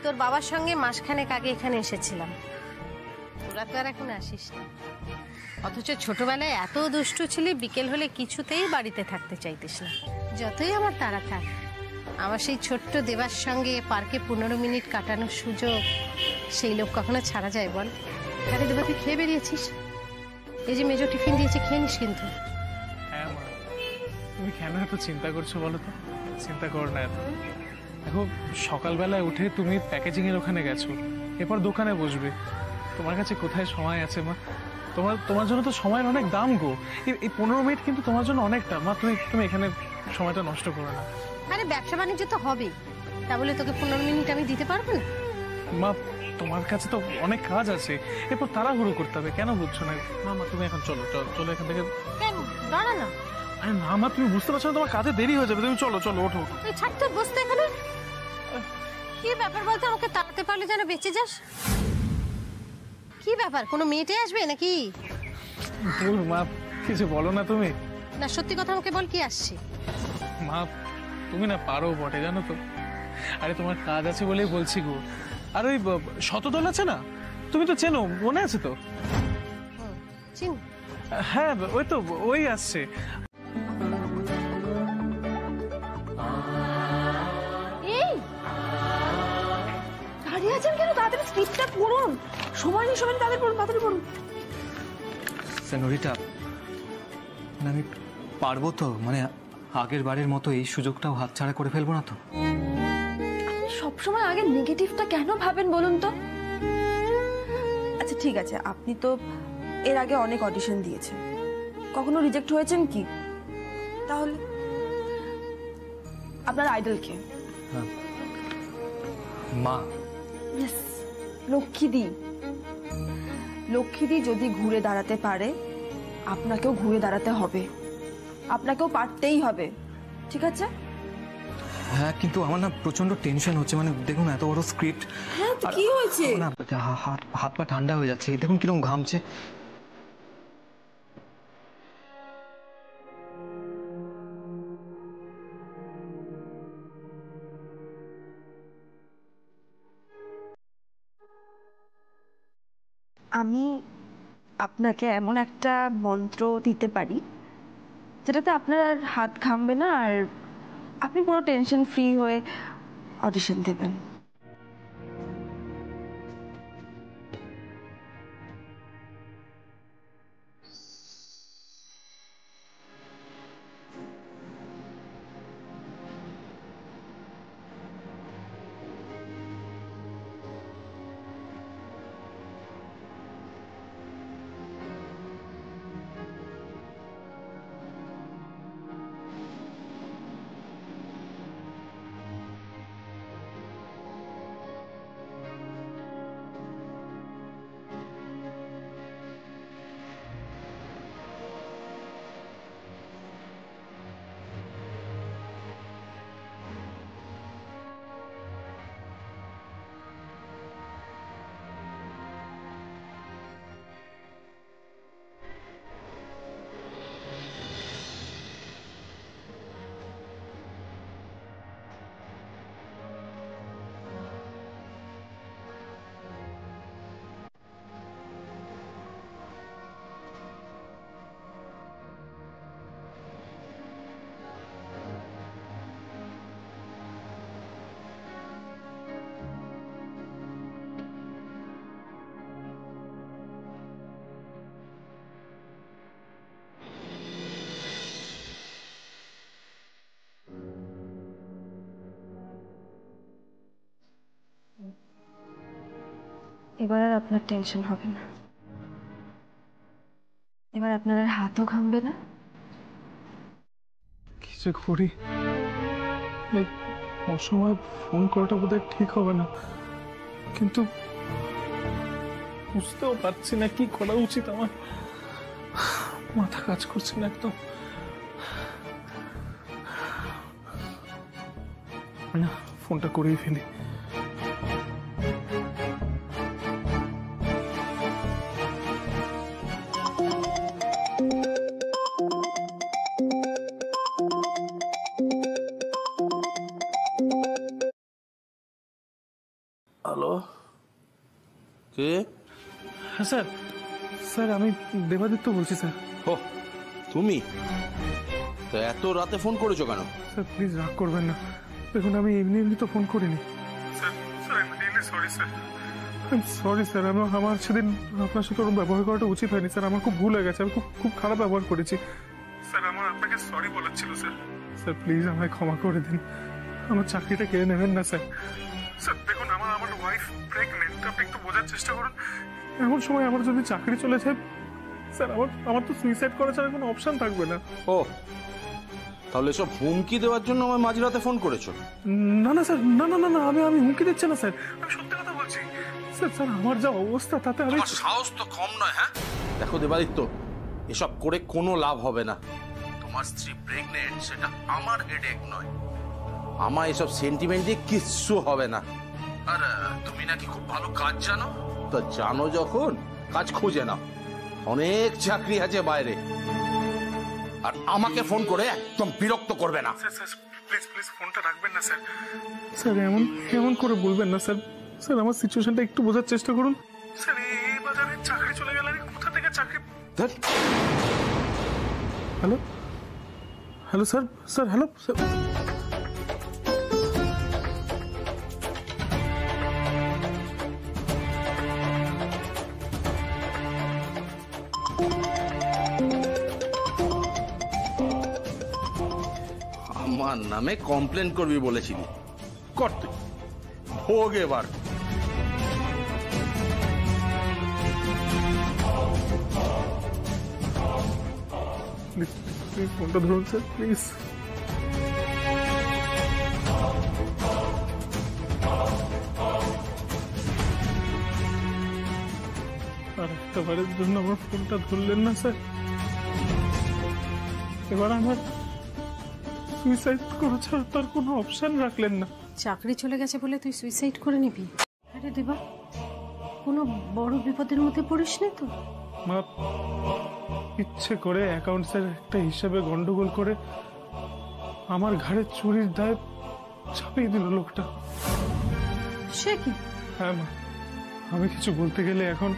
Speaker 6: তোর বাবার সঙ্গে মাসখানেক আগে এখানে এসেছিলাম, তোরা তো আর এখন আসিস না। অথচ ছোটবেলায় এত দুষ্টু ছিলি, বিকেল হলে কিছুতেই বাড়িতে থাকতে চাইতিস না। যতই আমার তাড়া থাক, আমার সেই ছোট্ট দেবার সঙ্গে পার্কে 15 মিনিট কাটানোর সুযোগ, সেই লোক কখনো ছাড়া যায় বল? আরে দেবা, তুই খেয়ে বেরিয়েছিস? এই যে মেজো টিফিন দিয়েছে, খেয়ে নিস কিন্তু।
Speaker 2: হ্যাঁ মা, তুমি কেন এত চিন্তা করছো বলো তো? চিন্তা কর না এত। দেখো, সকালবেলায় উঠে তুমি প্যাকেজিং এর ওখানে গেছো, এরপর দোকানে বসবে, তোমার কাছে কোথায় সময় আছে মা? তোমার জন্য তো সময়ের অনেক দাম গো। এই 15 মিনিট কিন্তু তোমার জন্য অনেকটা মা, তুমি এখানে সময়টা নষ্ট করো না।
Speaker 6: আরে ব্যবসা বাণিজ্য তো হবেই, তা বলে তোকে 15 মিনিট আমি দিতে পারবো না?
Speaker 2: মা, তোমার কাছে তো অনেক কাজ আছে, এরপর তাড়াহুড়ো করতে হবে, কেন বুঝছো না? মা তুমি এখন চলো চলো এখান থেকে।
Speaker 6: কেন? দাঁড়া না।
Speaker 2: আরে না মা, তুমি বুঝতে পারছো না, তোমার কাজে দেরি হয়ে যাবে, তুমি চলো চলো ওঠো।
Speaker 6: তুই ছাড় তো, বসতে এখানে। কি ব্যাপার বলতে, আমাকে তাড়াতে পারলে যেন বেঁচে যাস। কি ব্যাপার, কোনো মেয়েটে আসবে নাকি?
Speaker 2: দূর মা, কিছু বলো না তুমি।
Speaker 6: না সত্যি কথা আমাকে বল, কি আসছে?
Speaker 2: মা, তুমি না পারো বটে জানো তো। আরে তোমার কাজ আছে বলেই বলছি গো। আর ওই শতদল আছে না, তুমি তো চেনো, মনে আছে তো?
Speaker 6: চিন।
Speaker 2: হ্যাঁ ওই তো, ওই আসছে।
Speaker 5: এই দাঁড়িয়ে আছেন কেন? তাড়াতাড়ি স্ক্রিপ্টটা পড়ুন, সময় নেই, সময় নেই, তাড়াতাড়ি পড়ুন।
Speaker 9: সেনরিটা, আমি পারবো তো? মানে আগের বারের মতো এই সুযোগটাও হাতছাড়া করে ফেলবো না তো?
Speaker 5: আপনি সবসময় আগে নেগেটিভটা কেন ভাবেন বলুন তো? আচ্ছা ঠিক আছে, আপনি তো এর আগে অনেক অডিশন দিয়েছেন, কখনো রিজেক্ট হয়েছেন কি? তাহলে আপনার আইডল কে?
Speaker 9: মা।
Speaker 5: ইয়েস, লক্ষ্মীদি। লক্ষ্মীদি যদি ঘুরে দাঁড়াতে পারে, আপনাকেও ঘুরে দাঁড়াতে হবে, আপনাকেও পারতেই হবে, ঠিক আছে?
Speaker 9: হ্যাঁ, কিন্তু আমার না প্রচন্ড টেনশন হচ্ছে। মানে দেখুন, এত বড় স্ক্রিপ্ট।
Speaker 5: হ্যাঁ, তো কি হয়েছে?
Speaker 9: না, হাত পা ঠান্ডা হয়ে যাচ্ছে, দেখুন কিরকম ঘামছে।
Speaker 5: আমি আপনাকে এমন একটা মন্ত্র দিতে পারি যেটাতে আপনার আর হাত ঘামবে না, আর আপনি পুরো টেনশন ফ্রি হয়ে অডিশন দেবেন। এবার আর আপনার টেনশন হবে না, এবার আপনার আর হাতও ঘামবে না।
Speaker 2: কি যে করি, এই অসময় ফোন করাটা বোধহয় ঠিক হবে না, কিন্তু বুঝতেও পারছি না কি করা উচিত আমার। মাথা কাজ করছে না একদম। না, ফোনটা করেই ফেলি।
Speaker 7: হ্যালো, কে?
Speaker 2: হ্যাঁ স্যার, স্যার আমি দেবাদিত্য বলছি স্যার।
Speaker 7: ও তুমি তো এত রাতে ফোন করেছো কেন?
Speaker 2: স্যার প্লিজ রাগ করবেন না, দেখুন আমি এমনি এমনি তো ফোন করিনি sir. Sir I am really sorry sir, I am sorry sir. আমার সেদিন আপনার সাথে ওরকম ব্যবহার করাটা উচিত হয়নি স্যার, আমার খুব ভুল হয়ে গেছে, আমি খুব খারাপ ব্যবহার করেছি স্যার। আমার আপনাকে সরি বলার ছিল স্যার। স্যার প্লিজ আমায় ক্ষমা করে দিন, আমার চাকরিটা কেড়ে নেবেন না স্যার। স্যার দেখুন আমার ওয়াইফ প্রেগনেন্ট, আপনি একটু বোঝার চেষ্টা করুন। এমন সময় আমার যদি চাকরি চলে যায় স্যার, আমার তো সুইসাইড করা ছাড়া কোনো অপশন থাকবে না।
Speaker 7: ও তাহলে সব হুমকি দেওয়ার জন্য আমার মাঝরাতে ফোন করেছো?
Speaker 2: না না স্যার, না না না না, আমি হুমকি দিচ্ছি না স্যার, আমি সত্যি কথা বলছি স্যার। স্যার আমার যা অবস্থা তাতে আমি...
Speaker 7: তোমার সাহস তো কম নয়। হ্যাঁ দেখো দেবাদিত্য, এসব করে কোনো লাভ হবে না। তোমার স্ত্রী প্রেগনেন্ট, সেটা আমার হেডেক নয়। আমার এসব সেন্টিমেন্ট দিয়ে কিচ্ছু হবে না। আর তুমি নাকি খুব ভালো কাজ জানো, তা জানো যখন কাজ খুঁজে নাও, অনেক চাকরি আছে বাইরে। আর আমাকে ফোন করে একদম বিরক্ত করবে না।
Speaker 2: স্যার স্যার প্লিজ প্লিজ ফোনটা রাখবেন না স্যার। স্যার এমন করে বলবেন না স্যার। স্যার আমার সিচুয়েশনটা একটু বোঝার চেষ্টা করুন স্যার। এই বাজারে চাকরি চলে গেলে আমি কোথা থেকে চাকরি... hello hello sir, sir hello sir.
Speaker 7: আমার নামে কমপ্লেন করবি বলেছিলি, কর তুই, ভোগ এবার।
Speaker 2: প্লিজ ফোনটা ধরুন স্যার, প্লিজ। আর একটা বারের জন্য আমার ফোনটা ধরলেন না স্যার। এবার আমার সুইসাইড করা ছাড়া তার কোনো অপশন রাখলেন না।
Speaker 6: চাকরি চলে গেছে বলে তুই সুইসাইড করে নিবি? আরে দেবা, কোনো বড় বিপদের মধ্যে পড়িস না তো?
Speaker 2: মা ইচ্ছে করে অ্যাকাউন্টসের একটা হিসাবে গন্ডগোল করে আমার ঘাড়ে চুরির দায় চাপিয়ে দিল লোকটা।
Speaker 6: সে কি?
Speaker 2: হ্যাঁ মা, আমি কিছু বলতে গেলে এখন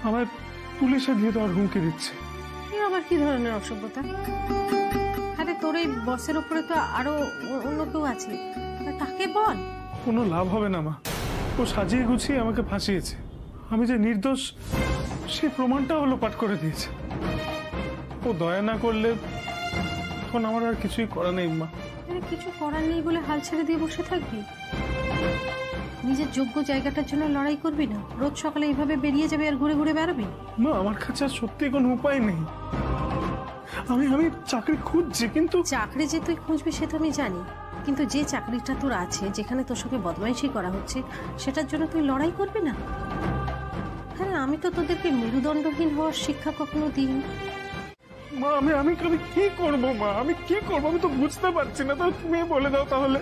Speaker 2: আমায় পুলিশে দিয়ে দেওয়ার হুমকি দিচ্ছে।
Speaker 6: আবার কি ধরনের অসভ্যতা? আরে তোর এই বসের উপরে তো আরো অন্য কেউ আছে, তাকে বল।
Speaker 2: কোনো লাভ হবে না মা, ও সাজিয়ে গুছিয়ে আমাকে ফাঁসিয়েছে। আমি যে নির্দোষ সেই প্রমাণটা হলো পাঠ করে দিয়েছে। ও দয়া না করলে এখন আমার আর কিছুই করা নেই মা।
Speaker 6: কিছু করার নেই বলে হাল ছেড়ে দিয়ে বসে থাকবি? নিজের যোগ্য জায়গাটার জন্য লড়াই করবি না? রোজ সকালে এইভাবে বেরিয়ে যাবে আর ঘুরে ঘুরে বেড়াবি?
Speaker 2: মা আমার কাছে আর সত্যি কোনো উপায় নেই। আমি চাকরি খুঁজছি, কিন্তু...
Speaker 6: চাকরি যে তুই খুঁজবি সে তো আমি জানি, কিন্তু যে চাকরিটা তোর আছে, যেখানে তোর সঙ্গে বদমাইশি করা হচ্ছে, সেটার জন্য তুই লড়াই করবি না? হ্যাঁ, আমি তো তোদেরকে মেরুদণ্ডহীন হওয়ার শিক্ষা কখনো দিইনি।
Speaker 2: মা আমি কি করবো মা, আমি কি করবো আমি তো বুঝতে পারছি না। তো তুমি বলে দাও তাহলে,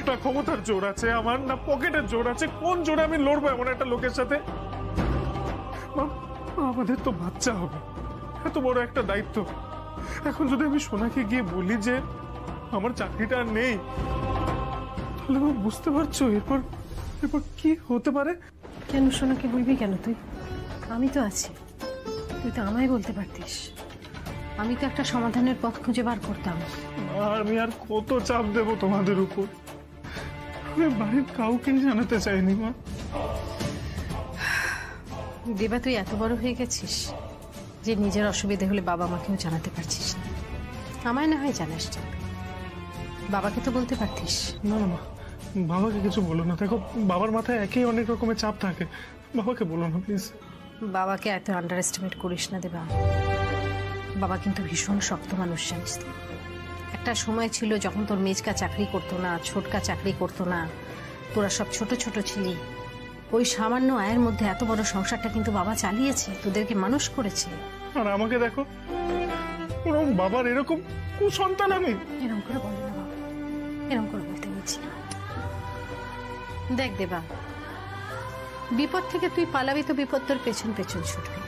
Speaker 2: না ক্ষমতার জোর আছে আমার, না পকেটের জোর আছে, কোন জোরে আমি লড়বো এমন একটা লোকের সাথে? মা আমাদের তো বাচ্চা হবে, এত বড় একটা দায়িত্ব। এখন যদি আমি সোনাকে গিয়ে বলি যে আমার চাকরিটা আর নেই, তাহলে মা বুঝতে পারছো এরপর কি হতে পারে?
Speaker 6: কেন সোনাকে বলবি কেন তুই? আমি তো আছি, তুই তো আমায় বলতে পারতিস। আমি তো একটা সমাধানের পথ খুঁজে বার করতাম।
Speaker 2: আমি আর কত চাপ দেব তোমাদের উপর? আমি বাড়ির কাউকে জানাতে চাইনি মা।
Speaker 6: দেবা, তুই এত বড় হয়ে গেছিস যে নিজের অসুবিধা হলে বাবা মাকেও জানাতে পারছিস না। আমায় না হয় জানাস, বাবাকে তো বলতে পারতিস।
Speaker 2: না মা, বাবাকে কিছু বলো না। দেখো বাবার মাথায় একই অনেক রকমের চাপ থাকে, বাবাকে বলো না প্লিজ।
Speaker 6: বাবাকে এত আন্ডার এস্টিমেট করিস না দেবা। বাবা কিন্তু ভীষণ শক্ত মানুষ, জানিস তো। একটা সময় ছিল যখন তোর মেজকা চাকরি করতো না, ছোটকা চাকরি করতো না, তোরা সব ছোট ছোট ছিলি, ওই সামান্য আয়ের মধ্যে এত বড় সংসারটা কিন্তু বাবা চালিয়েছে, তোদেরকে মানুষ করেছে।
Speaker 2: আর আমাকে দেখো, ওরকম বাবার এরকম কুসন্তান আমি।
Speaker 6: এরকম করে বলে না বাবা, এরকম করে বলতে বলছি না। দেখ দেবা, বিপদ থেকে তুই পালাবি তো বিপদ তোর পেছন পেছন ছুটবে,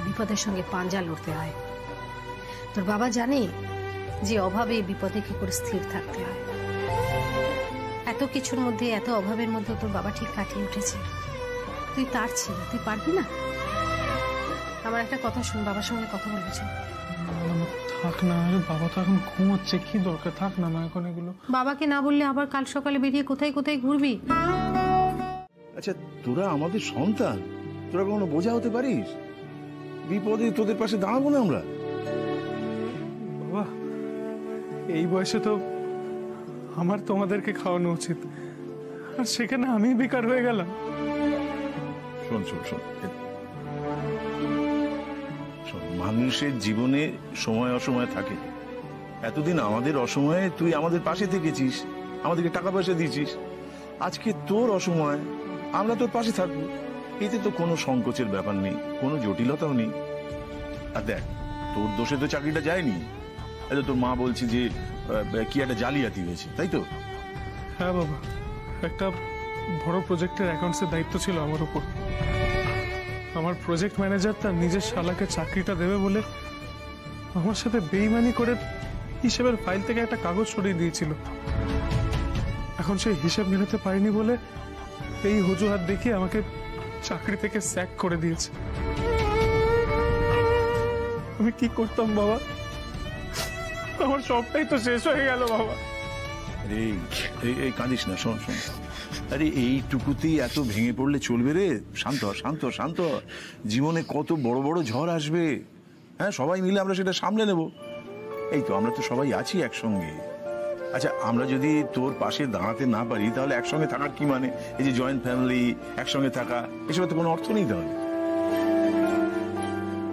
Speaker 6: বিপদের সঙ্গে পাঞ্জা লড়তে হয়। তোর বাবা জানে যে অভাবে বিপদে কি করে স্থির থাকতে হয়। এত কিছুর মধ্যে, এত অভাবের মধ্যে তোর বাবা ঠিক কাটিয়ে উঠেছে। তুই তার ছেলে, তুই পারবি না? আমার একটা কথা শুন, বাবার সঙ্গে কথা বলেছে।
Speaker 2: থাক না, আরে বাবা তো এখন ঘুমোচ্ছে, কি দরকার, থাক না মা এখন এগুলো।
Speaker 6: বাবাকে না বললে আবার কাল সকালে বেরিয়ে কোথায় কোথায় ঘুরবি।
Speaker 4: আচ্ছা, তোরা আমাদের সন্তান, তোরা কখনো বোঝা হতে পারিস? বিপদে তোদের পাশে দাঁড়াবো না আমরা?
Speaker 2: বাবা, এই বয়সে তো আমার তোমাদেরকে খাওয়ানো উচিত, আর সেখানে আমি বেকার হয়ে গেলাম।
Speaker 4: শোন শোন শোন শোন, মানুষের জীবনে সময় অসময় থাকে। এতদিন আমাদের অসময়ে তুই আমাদের পাশে থেকেছিস, আমাদেরকে টাকা পয়সা দিয়েছিস। আজকে তোর অসময় আমরা তোর পাশে থাকবো, এতে তো কোনো সংকোচের ব্যাপার নেই, কোনো জটিলতাও নেই। আর দেখ, তোর দোষে তো চাকরিটা যায়নি। তোর মা বলছে যে কি একটা জালিয়াতি হয়েছে, তাই তো?
Speaker 2: হ্যাঁ বাবা, একটা বড় প্রজেক্টের অ্যাকাউন্টসের দায়িত্ব ছিল আমার উপর। আমার প্রজেক্ট ম্যানেজার তার নিজের শালাকে চাকরিটা দেবে বলে আমার সাথে বেইমানি করে হিসেবের ফাইল থেকে একটা কাগজ সরিয়ে দিয়েছিল। এখন সেই হিসেব মেলাতে পারিনি বলে এই হুজুহাত দেখিয়ে আমাকে চাকরি থেকে স্যাক করে দিয়েছে। আমি কি করতাম বাবা? আমার সবটাই তো শেষ হয়ে গেল বাবা।
Speaker 4: এই কাঁদিস না, শোন শোন, আরে এইটুকুতেই এত ভেঙে পড়লে চলবে রে? শান্ত শান্ত শান্ত, জীবনে কত বড় বড় ঝড় আসবে। হ্যাঁ, সবাই মিলে আমরা সেটা সামলে নেব। এই তো আমরা তো সবাই আছি একসঙ্গে। আচ্ছা, আমরা যদি তোর পাশে দাঁড়াতে না পারি তাহলে একসঙ্গে থাকার কি মানে? এই যে জয়েন্ট ফ্যামিলি, একসঙ্গে থাকা, এসব তো কোনো অর্থ নেই। তাহলে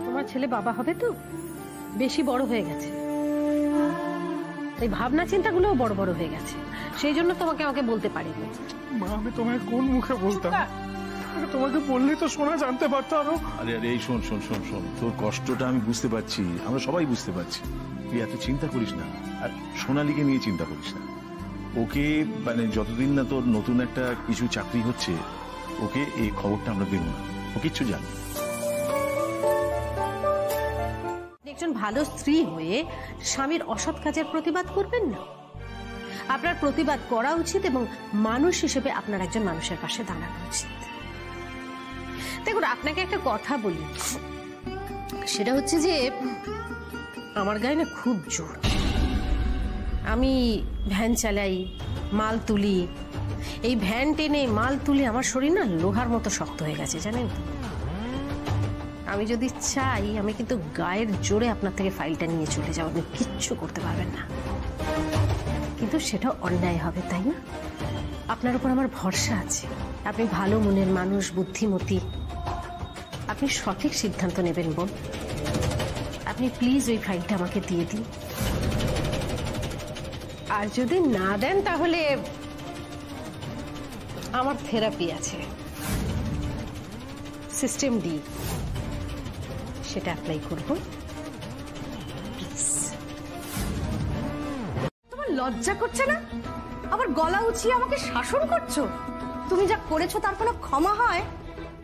Speaker 6: তোমার ছেলে বাবা হবে তো, বেশি বড় হয়ে গেছে, এই ভাবনা চিন্তাগুলোও বড় বড় হয়ে গেছে, সেই জন্য তোমাকে আমাকে বলতে পারিনি।
Speaker 2: মা, আমি তোমায় কোন মুখে বলতাম? তোমাকে বললেই তো শোনা জানতে পারতো আরো।
Speaker 4: আরে আরে এই শোন শোন শোন শোন, তোর কষ্টটা আমি বুঝতে পারছি, আমরা সবাই বুঝতে পারছি। তুই এত চিন্তা করিস না, আর সোনালীকে নিয়ে চিন্তা করিস না। ওকে মানে যতদিন না তোর নতুন একটা কিছু চাকরি হচ্ছে, ওকে এই খবরটা আমরা দেব না, ও কিচ্ছু জানে।
Speaker 6: একজন ভালো স্ত্রী হয়ে স্বামীর অসৎ কাজের প্রতিবাদ করবেন না। আপনার প্রতিবাদ করা উচিত এবং মানুষ হিসেবে আপনার একজন মানুষের পাশে দাঁড়ানো উচিত। দেখুন, আপনাকে একটা কথা বলি, সেটা হচ্ছে যে আমার গায়ে না খুব জোর। আমি ভ্যান চালাই, মাল তুলি, এই ভ্যান টেনে মাল তুলে আমার শরীর না লোহার মতো শক্ত হয়ে গেছে, জানেন তো। আমি যদি চাই, আমি কিন্তু গায়ের জোরে আপনার থেকে ফাইলটা নিয়ে চলে যাবো, আপনি কিচ্ছু করতে পারবেন না। কিন্তু সেটা অন্যায় হবে, তাই না? আপনার উপর আমার ভরসা আছে, আপনি ভালো মনের মানুষ, বুদ্ধিমতী, আপনি সঠিক সিদ্ধান্ত নেবেন বোন। আপনি প্লিজ ওই ফাইলটা আমাকে দিয়ে দিন, আর যদি না দেন তাহলে আমার থেরাপি আছে, সিস্টেম ডি, সেটা অ্যাপ্লাই করব।
Speaker 5: তোমার লজ্জা করছে না? আবার গলা উঁচিয়ে আমাকে শাসন করছো? তুমি যা করেছো তার কোনো ক্ষমা হয়?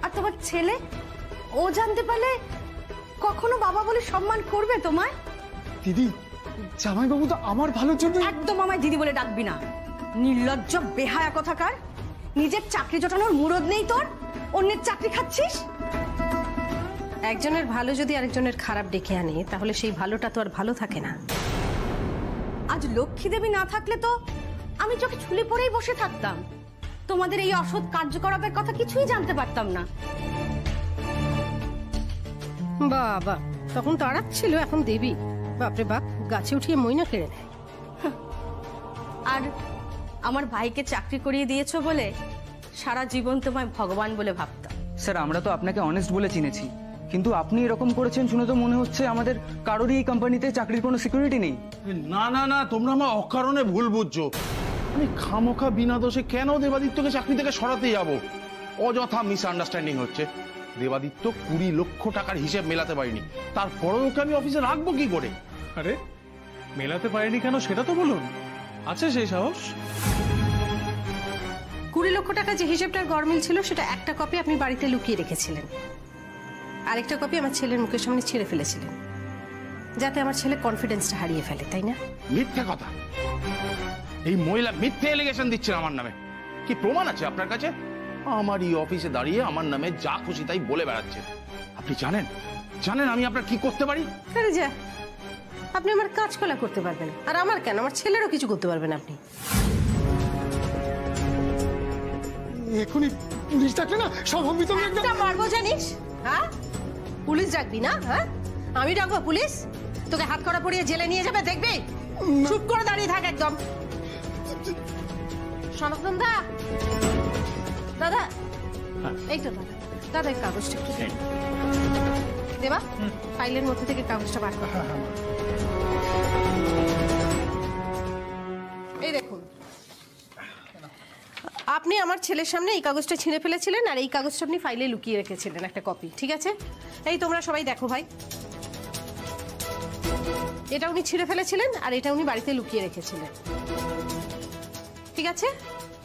Speaker 5: আর তোমার ছেলে, ও জানতে পারলে কখনো বাবা বলে সম্মান করবে তোমায়?
Speaker 9: দিদি, জামাইবাবু তো আমার ভালোর জন্য।
Speaker 5: একদম আমায় দিদি বলে ডাকবি না, নির্লজ্জ বেহায়া কথাকার। নিজের চাকরি জোটানোর মুরদ নেই তোর, অন্যের চাকরি খাচ্ছিস।
Speaker 6: একজনের ভালো যদি আরেকজনের খারাপ ডেকে আনে, তাহলে সেই ভালোটা তো আর ভালো থাকে না।
Speaker 5: আজ লক্ষ্মী দেবী না থাকলে তো আমি চোখে ঝুলে পড়েই বসে থাকতাম, তোমাদের এই অসৎ কার্যকলাপের কথা কিছুই জানতে পারতাম না।
Speaker 6: বাবা, তখন তাড়াচ্ছিল, এখন দেবী। বাপরে বাপ, গাছে উঠিয়ে মইনা কেড়ে নেয়।
Speaker 5: আর
Speaker 6: আমার ভাইকে চাকরি করিয়ে দিয়েছো বলে সারা জীবন তোমায় ভগবান বলে ভাবতাম।
Speaker 13: স্যার আমরা তো আপনাকে অনেস্ট বলে চিনেছি, কিন্তু আপনি এরকম করেছেন শুনে তো মনে হচ্ছে আমাদের কারোরই এই কোম্পানিতে চাকরির কোনো সিকিউরিটি নেই।
Speaker 7: না না না, তোমরা আমার অকারণে ভুল বুঝছো। আমি খামোখা বিনা দোষে কেন দেবাদিত্যকে চাকরি থেকে সরাতে যাব? অযথা মিসআন্ডারস্ট্যান্ডিং হচ্ছে। দেবাদিত্য 20 লক্ষ টাকার হিসেব মেলাতে পারিনি, তারপরেও ওকে আমি অফিসে রাখবো কি করে?
Speaker 2: আরে মেলাতে পারেনি কেন সেটা তো বলুন, আছে সেই সাহস?
Speaker 6: 20 লক্ষ টাকা যে হিসেবটার গরমিল ছিল সেটা একটা কপি আপনি বাড়িতে লুকিয়ে রেখেছিলেন, আরেকটা কপি আমার ছেলের মুখের সামনে ছিঁড়ে ফেলেছিলেন, যাতে আমার ছেলে কনফিডেন্সটা হারিয়ে ফেলে, তাই না?
Speaker 7: মিথ্যা কথা। এই মহিলা মিথ্যে এলিগেশন দিচ্ছেন আমার নামে। কি প্রমাণ আছে আপনার কাছে? আমার এই অফিসে দাঁড়িয়ে আমার নামে যা খুশি তাই বলে বেড়াচ্ছে। আপনি জানেন জানেন আমি আপনার কি করতে পারি?
Speaker 6: আরে যা, আপনি আমার কাজকলা করতে পারবেন, আর আমার কেন, আমার ছেলেরও কিছু করতে পারবেন আপনি।
Speaker 14: এখনই পুলিশ ডাকলে না সব আমি তো
Speaker 6: একটা মারবো জানিস? হ্যাঁ, পুলিশ ডাকবি না? হ্যাঁ, আমি ডাকবো পুলিশ? তোকে হাত করা পরিয়ে জেলে নিয়ে যাবে, দেখবি? চুপ করে দাঁড়িয়ে থাক একদম। সনাতন দা, দাদা, এই তো দাদা, দাদা এই কাগজটা একটু দেবা, ফাইলের মধ্যে থেকে কাগজটা বার কর। এই দেখুন, আপনি আমার ছেলের সামনে এই কাগজটা ছিঁড়ে ফেলেছিলেন, আর এই কাগজটা আপনি ফাইলে লুকিয়ে রেখেছিলেন একটা কপি, ঠিক আছে? এই তোমরা সবাই দেখো ভাই, এটা উনি ছিঁড়ে ফেলেছিলেন আর এটা উনি বাড়িতে লুকিয়ে রেখেছিলেন, ঠিক আছে?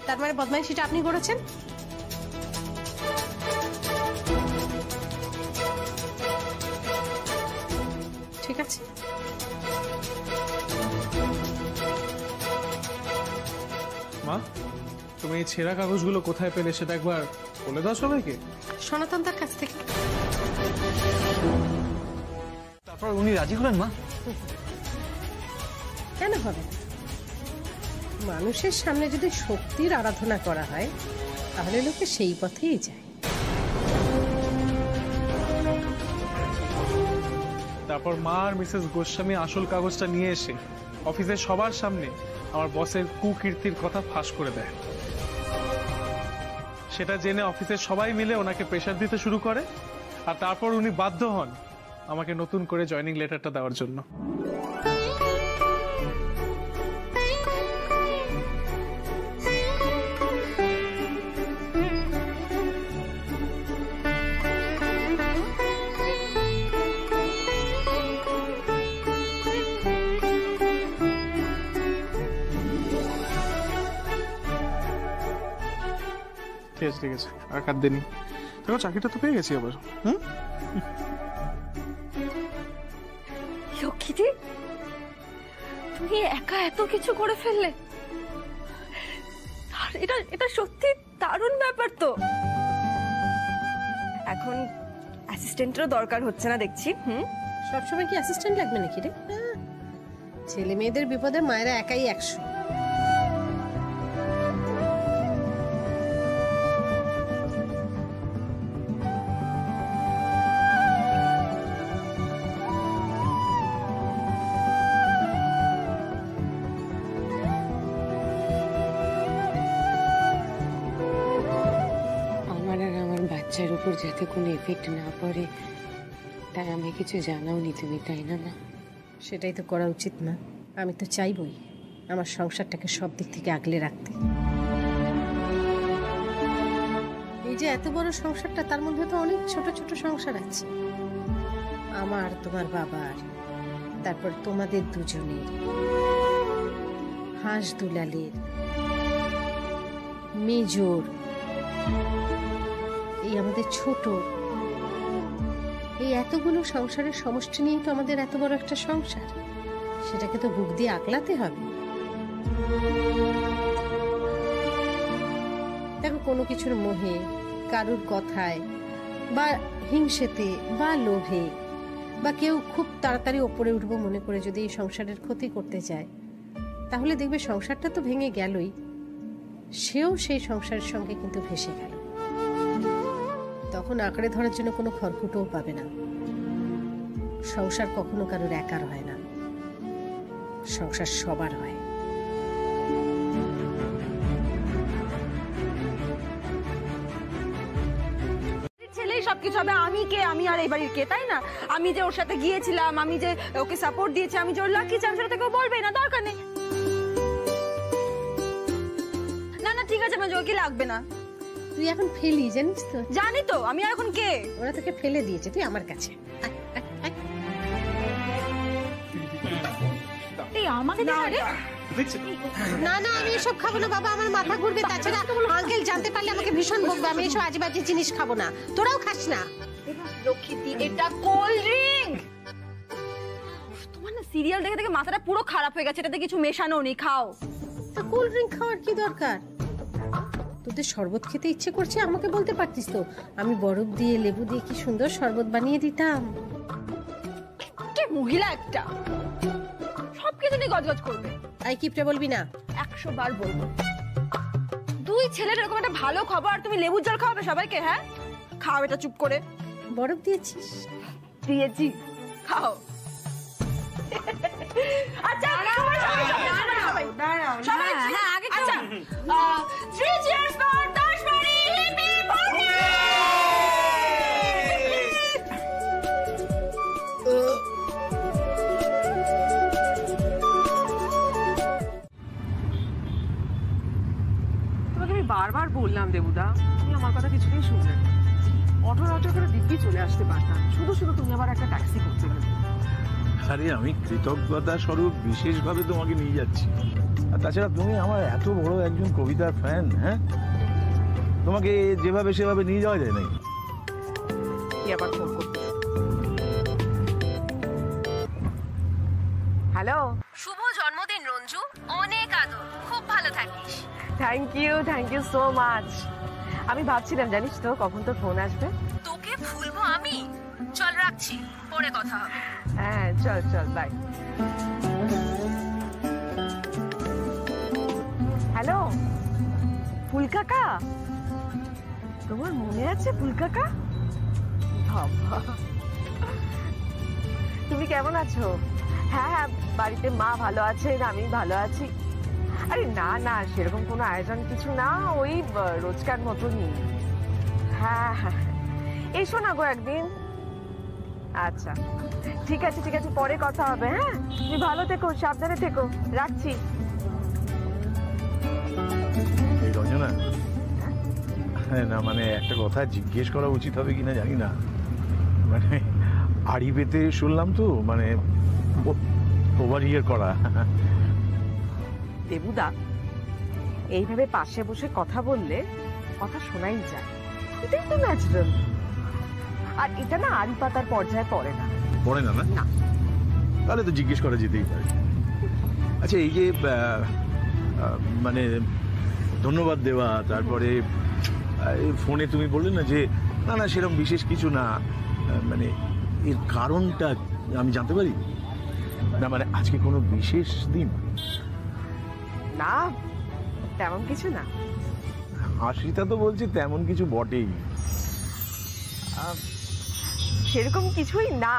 Speaker 6: তার মানে বদমাইশিটা আপনি করেছেন। ঠিক আছে,
Speaker 2: মা তুমি এই ছেঁড়া কাগজগুলো কোথায় পেলে সেটা একবার বলে দাও সবাইকে।
Speaker 6: সনাতন তার কাছ থেকে।
Speaker 9: তারপর উনি রাজি হলেন? মা
Speaker 6: কেন হবে? মানুষের সামনে যদি শক্তির আরাধনা করা হয় তাহলে লোকে সেই পথেই যায়।
Speaker 2: তারপর মা আর মিসেস গোস্বামী আসল কাগজটা নিয়ে এসে অফিসের সবার সামনে আমার বসের কুকীর্তির কথা ফাঁস করে দেয়। সেটা জেনে অফিসের সবাই মিলে ওনাকে প্রেশার দিতে শুরু করে, আর তারপর উনি বাধ্য হন আমাকে নতুন করে জয়েনিং লেটারটা দেওয়ার জন্য। ঠিক আছে, আর কাট দেনি। দেখো চাকরিটা তো পেয়ে গেছি আবার।
Speaker 5: লক্ষ্মীদি, তুমি একা এত কিছু করে ফেললে, আর এটা সত্যি দারুণ ব্যাপার তো। এখন অ্যাসিস্ট্যান্টেরও দরকার হচ্ছে না দেখছি।
Speaker 6: সবসময় কি অ্যাসিস্ট্যান্ট লাগবে নাকি রে? ছেলে মেয়েদের বিপদে মায়েরা একাই 100।
Speaker 3: বাচ্চার উপর যাতে কোনো এফেক্ট না পড়ে তাই আমি কিছু জানাওনি তুমি, তাই না মা?
Speaker 6: সেটাই তো করা উচিত না। আমি তো চাইবই আমার সংসারটাকে সব দিক থেকে আগলে রাখতে। এই যে এত বড় সংসারটা, তার মধ্যে তো অনেক ছোট ছোট সংসার আছে, আমার, তোমার বাবার, তারপর তোমাদের দুজনের, হাঁস দুলালের, মেজর, এই আমাদের ছোট, এই এতগুলো সংসারের সমষ্টি নিয়েই তো আমাদের এত বড় একটা সংসার। সেটাকে তো বুক দিয়ে আগলাতে হবে। দেখো, কোনো কিছুর মোহে, কারুর কথায় বা হিংসেতে বা লোভে বা কেউ খুব তাড়াতাড়ি ওপরে উঠবো মনে করে যদি এই সংসারের ক্ষতি করতে যায়, তাহলে দেখবে সংসারটা তো ভেঙে গেলই, সেও সেই সংসারের সঙ্গে কিন্তু ভেসে গেল। তখন আঁকড়ে ধরার জন্য কোনো খড়কুটোও পাবে না। সংসার কখনো কারোর একার হয় না, সংসার সবার হয়।
Speaker 5: বললেই সবকিছু হবে। আমি কে, আমি আর এই বাড়ির কে, তাই না? আমি যে ওর সাথে গিয়েছিলাম, আমি যে ওকে সাপোর্ট দিয়েছি, আমি যে ওর লাকি চাম, সেটা কেউ বলবেই না, দরকার নেই। না না ঠিক আছে মা, ওকে লাগবে না।
Speaker 6: তুই এখন ফেলি জানিস তো?
Speaker 5: জানি তো, আমি আর এখন কে?
Speaker 6: ওরা তোকে ফেলে দিয়েছে, তুই আমার কাছে।
Speaker 5: আমাকে
Speaker 6: না না আমি এসব খাবো না বাবা, আমার মাথা ঘুরবে। তাছাড়া আঙ্কেল জানতে পারলে আমাকে ভীষণ বকবে। আমি এসব আজে বাজে জিনিস খাবো না, তোরাও খাস না।
Speaker 5: লক্ষ্মী, এটা কোল্ড ড্রিঙ্ক। তোমার না সিরিয়াল দেখে দেখে মাথাটা পুরো খারাপ হয়ে গেছে, এটাতে কিছু মেশানো নেই, খাও।
Speaker 6: তা কোল্ড ড্রিঙ্ক খাওয়ার কি দরকার? তোদের শরবত খেতে ইচ্ছে করছে, আমাকে বলতে পারতিস তো, আমি বরফ দিয়ে লেবু দিয়ে কি সুন্দর শরবত বানিয়ে দিতাম।
Speaker 5: কে মহিলা একটা, সবকিছু নিয়ে গজগজ করবে।
Speaker 6: তাই কিপটে বলবি না?
Speaker 5: 100 বার বলবো। দুই ছেলের এরকম একটা ভালো খবর, তুমি লেবুর জল খাওয়াবে সবাইকে? হ্যাঁ খাও এটা চুপ করে।
Speaker 6: বরফ দিয়েছিস?
Speaker 5: দিয়েছি, খাও। আচ্ছা সবাই হ্যাঁ আগে আচ্ছা 3 cheers for Dasbari hippie party.
Speaker 15: তোমাকে আমি বারবার বললাম দেবুদা, তুমি আমার কথা কিছুতেই শুনলে না। অটো করে দিব্যি চলে আসতে পারতাম, শুধু শুধু তুমি আবার একটা ট্যাক্সি করতে গেলে।
Speaker 4: আরে আমি কৃতজ্ঞতা স্বরূপ বিশেষভাবে তোমাকে নিয়ে যাচ্ছি। আর তাছাড়া তুমি আমার এত বড় একজন কবিতার ফ্যান, হ্যাঁ তোমাকে যেভাবে সেভাবে নিয়ে যাওয়া যায় নাকি?
Speaker 15: কি আবার ফোন করতে? হ্যালো,
Speaker 6: শুভ জন্মদিন রঞ্জু, অনেক আদর, খুব ভালো থাকিস।
Speaker 15: Thank you so much. আমি ভাবছিলাম জানিস তো কখন তোর ফোন আসবে।
Speaker 6: তোকে ভুলবো আমি? চল রাখছি, পরে কথা হবে।
Speaker 15: হ্যাঁ চল বাই। হ্যালো ফুল কাকা, তোমার মনে আছে ফুল কাকা? বাবা তুমি কেমন আছো? হ্যাঁ বাড়িতে মা ভালো আছে, আমি ভালো আছি। আরে না সেরকম কোনো আয়োজন কিছু না, ওই রোজকার মতনই। হ্যাঁ এসো না গো একদিন। আচ্ছা ঠিক আছে পরে কথা হবে। হ্যাঁ তুমি ভালো থেকো, সাবধানে থেকো, রাখছি।
Speaker 4: রঞ্জনা, হ্যাঁ না মানে একটা কথা জিজ্ঞেস করা উচিত হবে কিনা জানি না, মানে আড়ি পেতে শুনলাম তো, মানে ওভার ইয়ার করা।
Speaker 15: দেবুদা, এইভাবে পাশে বসে কথা বললে কথা শোনাই যায়, এটাই তো ন্যাচারাল। আর এটা না আড়ি পাতার পর্যায়ে পড়ে না।
Speaker 4: পড়ে না? না তাহলে তো জিজ্ঞেস করা যেতেই পারে। আচ্ছা এই যে মানে ধন্যবাদ দেওয়া, তারপরে ফোনে তুমি বললে না যে না সেরকম বিশেষ কিছু না, মানে এর কারণটা আমি জানতে পারি? না মানে আজকে কোনো বিশেষ দিন?
Speaker 15: না তেমন কিছু না।
Speaker 4: আশিতা তো বলছে তেমন কিছু বটেই।
Speaker 15: সেরকম কিছুই না,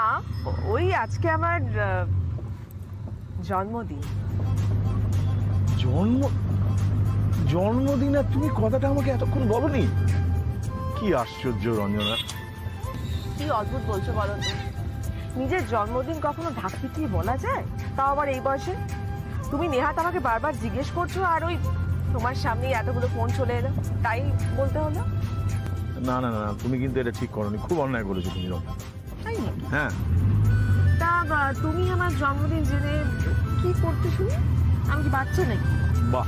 Speaker 15: ওই আজকে আমার জন্মদিন।
Speaker 4: জন্মদিন? আর তুমি কথাটা আমাকে এতক্ষণ বলনি? কি আশ্চর্য রঞ্জনা,
Speaker 15: কি অদ্ভুত বলছো বলো তো। নিজের জন্মদিন কখনো ঢাক পিটিয়ে বলা যায়, তাও আবার এই বয়সে? তুমি নেহাত আমাকে বারবার জিজ্ঞেস করছো, আর ওই তোমার সামনেই এতগুলো ফোন চলে এলো, তাই বলতে হলো।
Speaker 4: না তুমি কিন্তু এটা ঠিক করোনি, খুব অন্যায় করেছো তুমি। হ্যাঁ
Speaker 15: তা তুমি আমার জন্মদিন জেনে কি করতে শুনি? আমি কি বাচ্চা নাকি?
Speaker 4: বাহ,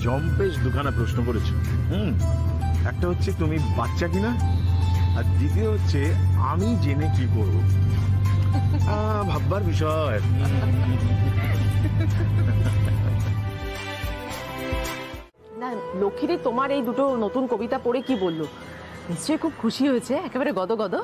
Speaker 4: জম্পেশ দুখানা প্রশ্ন করেছো। একটা হচ্ছে তুমি বাচ্চা কিনা, আর দ্বিতীয় হচ্ছে আমি জেনে কি করবো। ভাববার বিষয়।
Speaker 15: না লক্ষ্মীরে তোমার এই দুটো নতুন কবিতা পড়ে কি বললো? নিশ্চয়ই খুব খুশি হয়েছে, একেবারে গদ।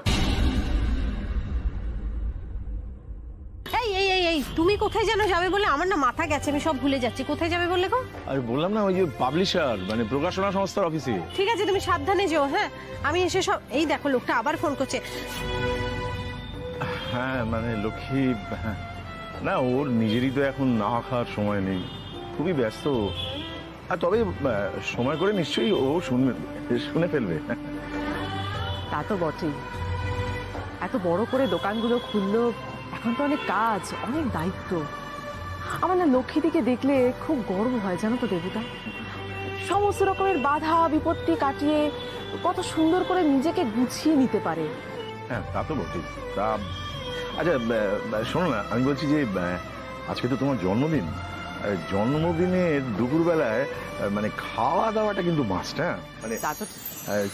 Speaker 6: এই তুমি কোথায় যেন যাবে বলে? আমার না মাথা গেছে, আমি সব ভুলে যাচ্ছি। কোথায় যাবে বললে গো?
Speaker 4: আরে বললাম না, ওই যে পাবলিশার মানে প্রকাশনা সংস্থার অফিসে।
Speaker 6: ঠিক আছে তুমি সাবধানে যেও। হ্যাঁ আমি এসে সব। এই দেখো লোকটা আবার ফোন করছে।
Speaker 4: হ্যাঁ মানে লক্ষ্মী, না ওর নিজেরই তো এখন না খাওয়ার সময় নেই, খুবই ব্যস্ত। আর তবে সময় করে নিশ্চয়ই ও শুনে ফেলবে।
Speaker 15: তা তা তো বটেই, এত বড় করে দোকানগুলো খুললো, এখন তো অনেক কাজ, অনেক দায়িত্ব। আমার না লক্ষ্মীদিকে দেখলে খুব গর্ব হয় জানো তো দেবতা। সমস্ত রকমের বাধা বিপত্তি কাটিয়ে কত সুন্দর করে নিজেকে গুছিয়ে নিতে পারে।
Speaker 4: হ্যাঁ তা তো বটেই। তা আচ্ছা শোনো না, আমি বলছি যে আজকে তো তোমার জন্মদিন, জন্মদিনের দুপুরবেলায় মানে খাওয়া দাওয়াটা কিন্তু মাস্ট। হ্যাঁ মানে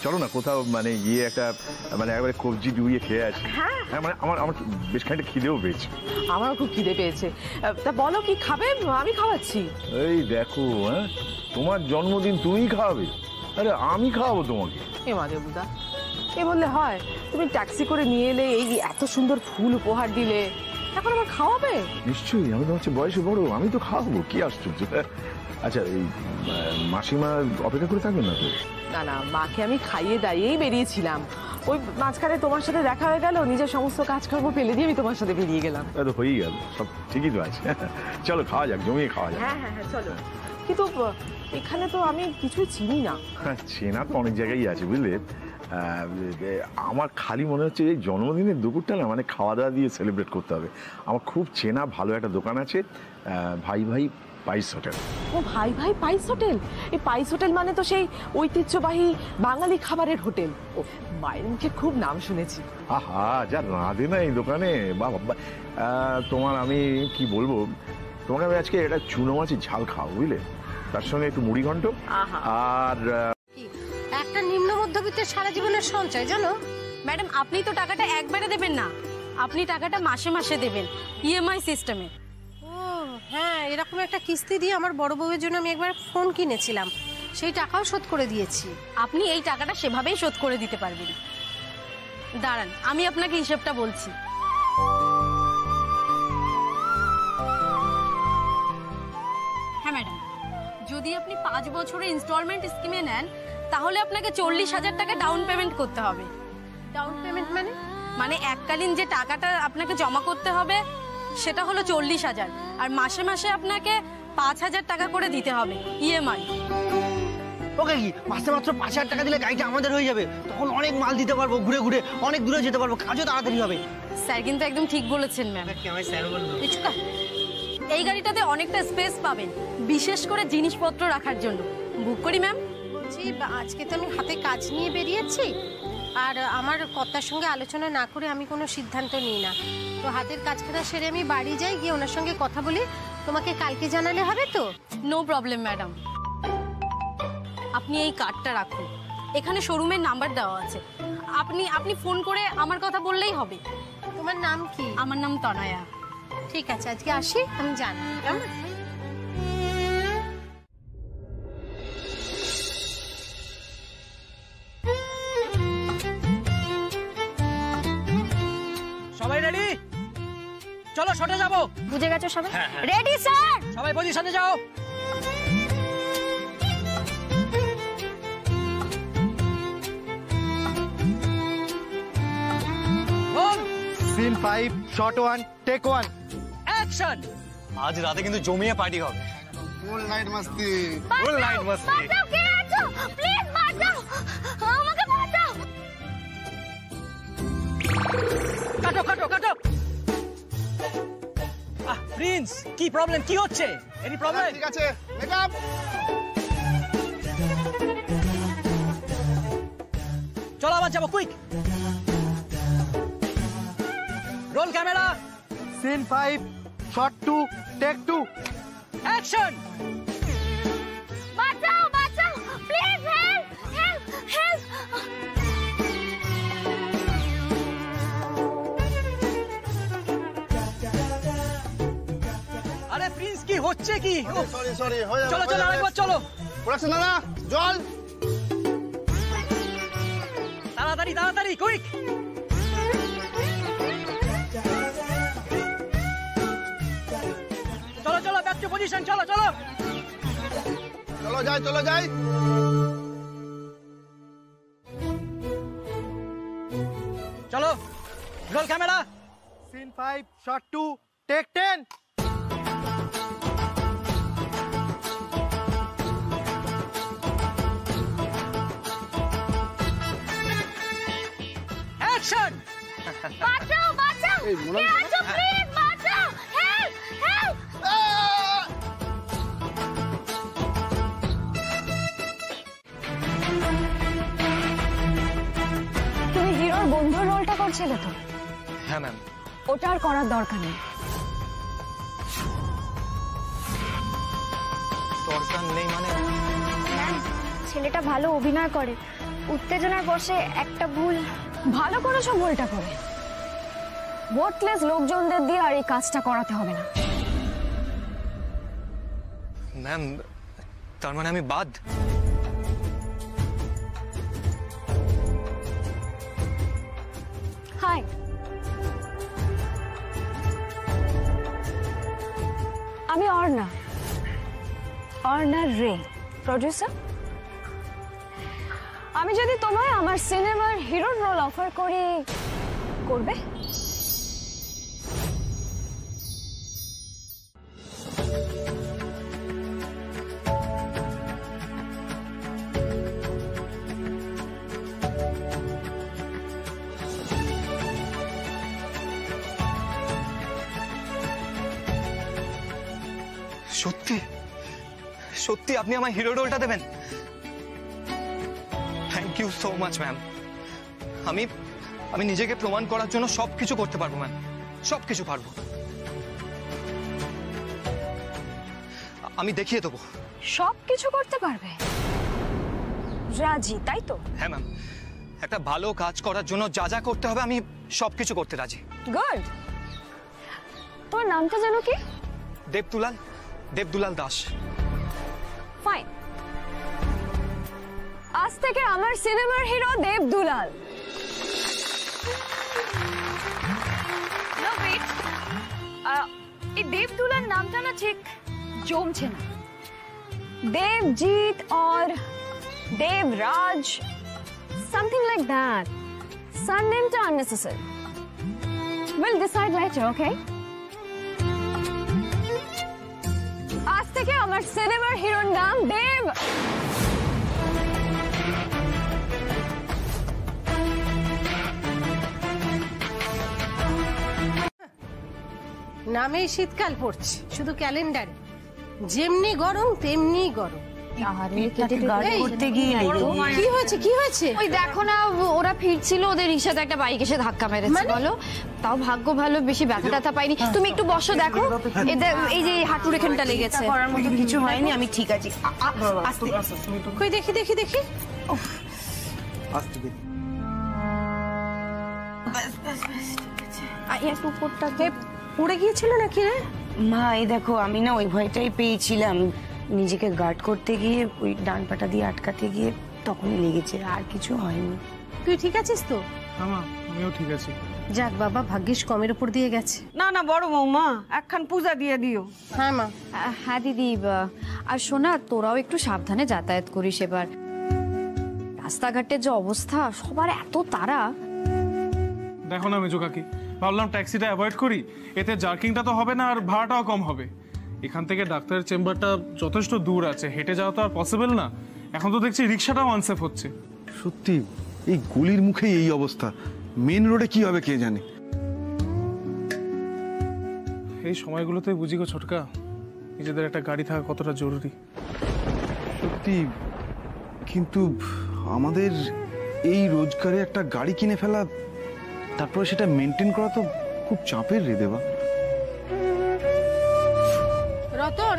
Speaker 4: চলো না কোথাও মানে গিয়ে একটা মানে একবারে কবজি ডুবিয়ে খেয়ে আসি। হ্যাঁ মানে আমার বেশ খানিকটা খিদেও পেয়েছে।
Speaker 15: আমারও খুব খিদে পেয়েছে। তা বলো কি খাবে, আমি খাওয়াচ্ছি।
Speaker 4: এই দেখো, হ্যাঁ তোমার জন্মদিন তুমিই খাওয়াবে? আরে আমি খাওয়াবো তোমাকে?
Speaker 15: এ মা দেবুদা, এ বললে হয়? তুমি ট্যাক্সি করে নিয়ে এলে, এই এত সুন্দর ফুল উপহার দিলে, এখন আমার খাওয়াবে?
Speaker 4: নিশ্চয়ই, আমি তো হচ্ছে বয়সে বড়, আমি তো খাওয়াবো। কি আশ্চর্য। আচ্ছা এই মাসিমা অপেক্ষা করে থাকবেন না তো?
Speaker 15: না না, মাকে আমি খাইয়ে দাইয়েই বেরিয়েছিলাম। ওই মাঝখানে তোমার সাথে দেখা হয়ে গেল, নিজের সমস্ত কাজকর্ম ফেলে দিয়ে আমি তোমার সাথে বেরিয়ে গেলাম।
Speaker 4: তো হয়েই গেল, সব ঠিকই তো আছে। চলো খাওয়া যাক, জমিয়ে খাওয়া যাক।
Speaker 15: হ্যাঁ হ্যাঁ হ্যাঁ চলো। কিন্তু এখানে তো আমি কিছুই চিনি না।
Speaker 4: চেনা তো অনেক জায়গায় আছে বুঝলে। আমার খালি মনে হচ্ছে এই জন্মদিনের দুপুরটা না মানে খাওয়া দাওয়া দিয়ে সেলিব্রেট করতে হবে। আমার খুব চেনা ভালো একটা দোকান আছে, ভাই ভাই পাইস হোটেল।
Speaker 15: ও ভাই ভাই পাইস হোটেল? এই পাইস হোটেল মানে তো সেই ঐতিহ্যবাহী বাঙালি খাবারের হোটেল। ও মায়ের মুখে খুব নাম শুনেছি।
Speaker 4: আহা যা রাঁধে না এই দোকানে, বাবা। তোমার আমি কি বলবো, তোমাকে আমি আজকে এটা চুনো মাছের ঝাল খাও বুঝলে, তার সঙ্গে একটু মুড়ি ঘন্ট। আর
Speaker 6: একটা নিম্ন মধ্যবিত্তের সারা জীবনের সঞ্চয় জানো
Speaker 16: ম্যাডাম। আপনি তো টাকাটা একবারে দেবেন না, আপনি টাকাটা মাসে মাসে দেবেন ইএমআই সিস্টেমে।
Speaker 6: ও হ্যাঁ, এরকম একটা কিস্তি দিয়ে আমার বড় বউয়ের জন্য আমি একবার ফোন কিনেছিলাম, সেই টাকাও শোধ করে দিয়েছি।
Speaker 16: আপনি এই টাকাটা সেভাবেই শোধ করে দিতে পারবেন। দাঁড়ান, আমি আপনাকে হিসেবটা বলছি। হ্যাঁ ম্যাডাম, যদি আপনি 5 বছরের ইনস্টলমেন্ট স্কিমে নেন তাহলে আপনাকে 40,000 টাকা ডাউন পেমেন্ট করতে হবে।
Speaker 6: ডাউন পেমেন্ট মানে?
Speaker 16: মানে এককালীন যে টাকাটা আপনাকে জমা করতে হবে সেটা হলো 40,000, আর মাসে মাসে আপনাকে 5,000 টাকা করে দিতে হবে ইএমআই।
Speaker 11: ওকে কি মাসে মাত্র 5,000 টাকা দিলে গাড়িটা আমাদের হয়ে যাবে? তখন অনেক মাল দিতে পারবো, ঘুরে ঘুরে অনেক দূরে যেতে পারবো, কাজও তাড়াতাড়ি হবে।
Speaker 16: স্যার কিন্তু একদম ঠিক বলেছেন ম্যাম। এই গাড়িটাতে অনেকটা স্পেস পাবেন, বিশেষ করে জিনিসপত্র রাখার জন্য। বুক করি ম্যাম?
Speaker 6: জি, আজকে তো আমি হাতে কাজ নিয়ে বেরিয়েছি, আর আমার কর্তার সঙ্গে আলোচনা না করে আমি কোনো সিদ্ধান্ত নিই না। তো হাতের কাজখানা সেরে আমি বাড়ি যাই, গিয়ে ওনার সঙ্গে কথা বলি। তোমাকে কালকে জানালে হবে তো?
Speaker 16: নো প্রবলেম ম্যাডাম, আপনি এই কার্ডটা রাখুন, এখানে শোরুমের নাম্বার দেওয়া আছে। আপনি ফোন করে আমার কথা বললেই হবে।
Speaker 6: তোমার নাম কি?
Speaker 16: আমার নাম তনয়া।
Speaker 6: ঠিক আছে, আজকে আসি, আমি জানি। কেমন?
Speaker 9: সবাই রেডি? চলো শটে যাবো।
Speaker 16: বুঝে গেছো সবাই?
Speaker 6: Ready sir.
Speaker 9: সবাই পজিশনে যাও।
Speaker 14: Scene 5 shot 1 take 1
Speaker 9: action. আজ রাতে কিন্তু জমিয়ে পার্টি হবে।
Speaker 14: ফুল নাইট মাস্তি,
Speaker 9: ফুল নাইট মাস্তি।
Speaker 6: বাঁচাও, কে আছো? প্লিজ বাঁচাও, আমাকে বাঁচাও।
Speaker 9: কাটো কাটো কাটো। প্রিন্স, কি প্রবলেম? কি হচ্ছে? Any problem?
Speaker 14: ঠিক আছে, মেকআপ।
Speaker 9: চলো আবার যাবো, quick. Roll camera.
Speaker 14: Scene 5 shot 2 take 2
Speaker 9: action.
Speaker 6: বাঁচাও, বাঁচাও, প্লিজ হেল্প, হেল্প, হেল্প।
Speaker 9: আরে প্রিন্স, কি হচ্ছে কি?
Speaker 14: সরি হয়ে যাবে।
Speaker 9: চলো চলো আরেকবার চলো।
Speaker 14: প্রোডাকশন দাদা, জল।
Speaker 9: তাড়াতাড়ি তাড়াতাড়ি, কুইক। চলো চলো, ব্যাক টু পজিশন। চলো চলো
Speaker 14: চলো যাই, চলো যাই।
Speaker 9: চলো, roll camera.
Speaker 14: Scene 5 shot 2 take 10।
Speaker 6: শোন,
Speaker 10: বাঁচাও বাঁচাও, কে আছো প্লিজ বাঁচাও, হেল্প হেল্প।
Speaker 5: তুমি হিরোর বন্ধুর রোলটা করছিলে তো?
Speaker 9: হ্যাঁ ম্যাম।
Speaker 5: ওটা আর করার দরকার নেই।
Speaker 9: দরকার নেই মানে?
Speaker 5: ছেলেটা ভালো অভিনয় করে, উত্তেজনার বশে একটা ভুল। ভালো করেছো ভুলটা করে। ওয়ার্থলেস লোকজনদের দিয়ে আর এই কাজটা করাতে হবে না।
Speaker 9: ম্যাম, তার মানে আমি বাদ?
Speaker 5: হাই, আমি অর্ণা, অর্ণা রে, প্রডিউসার। আমি যদি তোমায় আমার সিনেমার হিরোর রোল অফার করি, করবে?
Speaker 9: সত্যি সত্যি আপনি আমার হিরো রোলটা দেবেন? Thank you so much ma'am. আমি আমি নিজেকে প্রমাণ করার জন্য সবকিছু করতে পারবো ম্যাম, সবকিছু পারবো। আমি দেখিয়ে দেবো।
Speaker 5: সবকিছু করতে পারবে? রাজি, তাই তো?
Speaker 9: হ্যাঁ ম্যাম, একটা ভালো কাজ করার জন্য যা যা করতে হবে আমি সবকিছু করতে রাজি।
Speaker 5: গুড। তোমার নামটা জানো কি?
Speaker 9: দেবদুলাল, দেবদুলাল দাস।
Speaker 5: ফাইন, আজ থেকে আমার সিনেমার হিরো দেবদুলাল। এই দেবদুলাল নামটা না ঠিক জমছে না। দেবজিৎ और Devraj, something like that. Surname to unnecessary. We'll decide later, okay? আজ থেকে আমার সিনেমার হিরোর নাম দেব।
Speaker 6: নামেই শীতকাল পড়ছে, শুধু ক্যালেন্ডারে যেমনি গরম তেমনি গরম। কি হয়েছে কি হয়েছে?
Speaker 5: ওই দেখো না, ওরা ফিরছিল, ওদের রিক্সাতে একটা বাইক এসে ধাক্কা মেরেছে। বলো, তাও ভাগ্য ভালো বেশি ব্যথা ট্যাথা পাইনি। তুমি একটু বসো, দেখো এই যে হাঁটুর এখানটা লেগেছে।
Speaker 15: করার মতো কিছু হয়নি, আমি ঠিক আছি।
Speaker 6: কই দেখি দেখি দেখি। পড়ে গিয়েছিল নাকি রে?
Speaker 15: মা এই দেখো, আমি না ওই ভয়টাই পেয়েছিলাম, নিজেকে গার্ড করতে গিয়ে ওই ডান পাটা দিয়ে আটকাতে গিয়ে তখনই লেগেছে, আর কিছু হয়নি।
Speaker 6: তুই ঠিক আছিস তো?
Speaker 2: হ্যাঁ, আমিও ঠিক আছি।
Speaker 6: যাক বাবা, ভাগ্যিস কমের উপর দিয়ে গেছে।
Speaker 15: না না বড় বৌমা, একখান পূজা দিয়ে দিও।
Speaker 6: হ্যাঁ মা।
Speaker 5: হ্যাঁ দিদি, আর শোনা, তোরাও একটু সাবধানে যাতায়াত করিস এবার। রাস্তাঘাটের যে অবস্থা, সবার এত তাড়া।
Speaker 2: দেখো না মেজো কাকি, ভাবলাম ট্যাক্সিটা অ্যাভয়েড করি, এতে জার্কিংটা তো হবে না আর ভাড়াটাও কম হবে। এখান থেকে ডাক্তারের চেম্বারটা যথেষ্ট দূর আছে, হেঁটে যাওয়া তো আর পসিবল না। এখন তো দেখছি রিক্সাটাও আনসেফ হচ্ছে।
Speaker 17: সত্যি এই গলির মুখে এই অবস্থা, মেন রোডে কি হবে কে জানে।
Speaker 2: এই সময়গুলোতে বুঝি গো ছোটকা, নিজেদের একটা গাড়ি থাকা কতটা জরুরি।
Speaker 17: সত্যি, কিন্তু আমাদের এই রোজগারে একটা গাড়ি কিনে ফেলা, তারপরে সেটা মেনটেন করা তো খুব চাপের রে দেবা।
Speaker 6: রতন,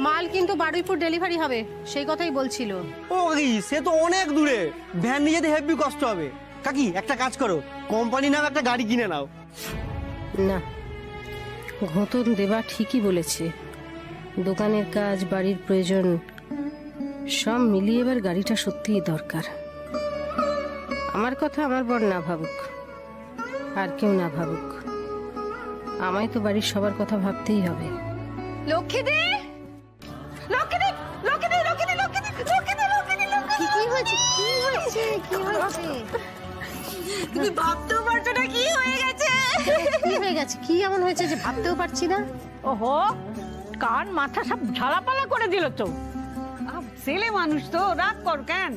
Speaker 6: মাল কিন্তু বারুইপুর ডেলিভারি হবে, সেই কথাই বলছিল।
Speaker 11: ও কাকি, সে তো অনেক দূরে, ভ্যান নিয়ে যেতে হেভি কষ্ট হবে। কাকি একটা কাজ করো, কোম্পানি নামে একটা গাড়ি কিনে নাও।
Speaker 6: না, ঘতন দেবা ঠিকই বলেছে। দোকানের কাজ, বাড়ির প্রয়োজন সব মিলিয়ে এবার গাড়িটা সত্যিই দরকার। আমার কথা আমার বর না ভাবুক, আর কেউ না ভাবুক, আমায় তো বাড়ির সবার কথা ভাবতেই হবে।
Speaker 5: লক্ষ্মীদি, লক্ষ্মীদি, লক্ষ্মীদি, লক্ষ্মীদি, লক্ষ্মীদি, লক্ষ্মীদি, লক্ষ্মীদি, লক্ষ্মীদি।
Speaker 6: কি হয়েছে কি হয়েছে কি হয়েছে?
Speaker 15: তুমি ভাবতেও পারছো না কি হয়ে গেছে।
Speaker 6: কি হয়ে গেছে? কি এমন হয়েছে যে ভাবতেও পারছি না?
Speaker 18: ওহো, কান মাথা সব ঝালাপালা করে দিল তো। ছেলে মানুষ তো, রাগ কর কেন?